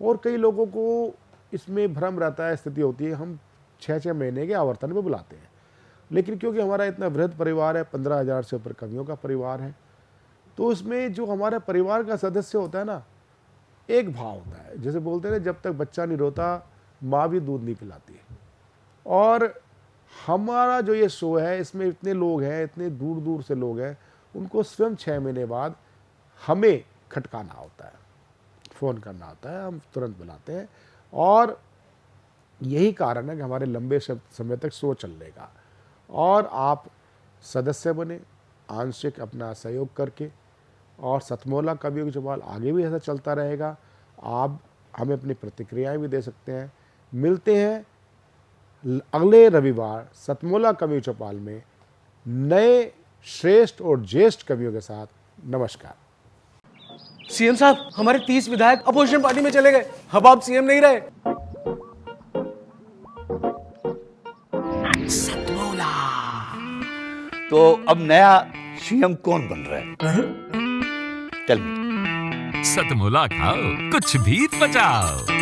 और कई लोगों को इसमें भ्रम रहता है, स्थिति होती है हम 6-6 महीने के आवर्तन में बुलाते हैं, लेकिन क्योंकि हमारा इतना वृहद परिवार है, 15,000 से ऊपर कवियों का परिवार है, तो उसमें जो हमारे परिवार का सदस्य होता है ना, एक भाव होता है, जैसे बोलते हैं जब तक बच्चा नहीं रोता माँ भी दूध नहीं पिलाती है। और हमारा जो ये शो है, इसमें इतने लोग हैं, इतने दूर दूर से लोग हैं, उनको स्वयं 6 महीने बाद हमें खटकाना होता है, फ़ोन करना होता है, हम तुरंत बुलाते हैं। और यही कारण है कि हमारे लंबे समय तक शो चल लेगा। और आप सदस्य बने आंशिक अपना सहयोग करके, और सतमोला कवियों की चौपाल आगे भी ऐसा चलता रहेगा। आप हमें अपनी प्रतिक्रियाएं भी दे सकते हैं। मिलते हैं अगले रविवार सतमोला कवि चौपाल में नए श्रेष्ठ और ज्येष्ठ कवियों के साथ। नमस्कार। सीएम साहब, हमारे 30 विधायक अपोजिशन पार्टी में चले गए, अब आप सीएम नहीं रहे। सतमोला। तो अब नया सीएम कौन बन रहा है? चल सतमोला खाओ, कुछ भी पचाओ।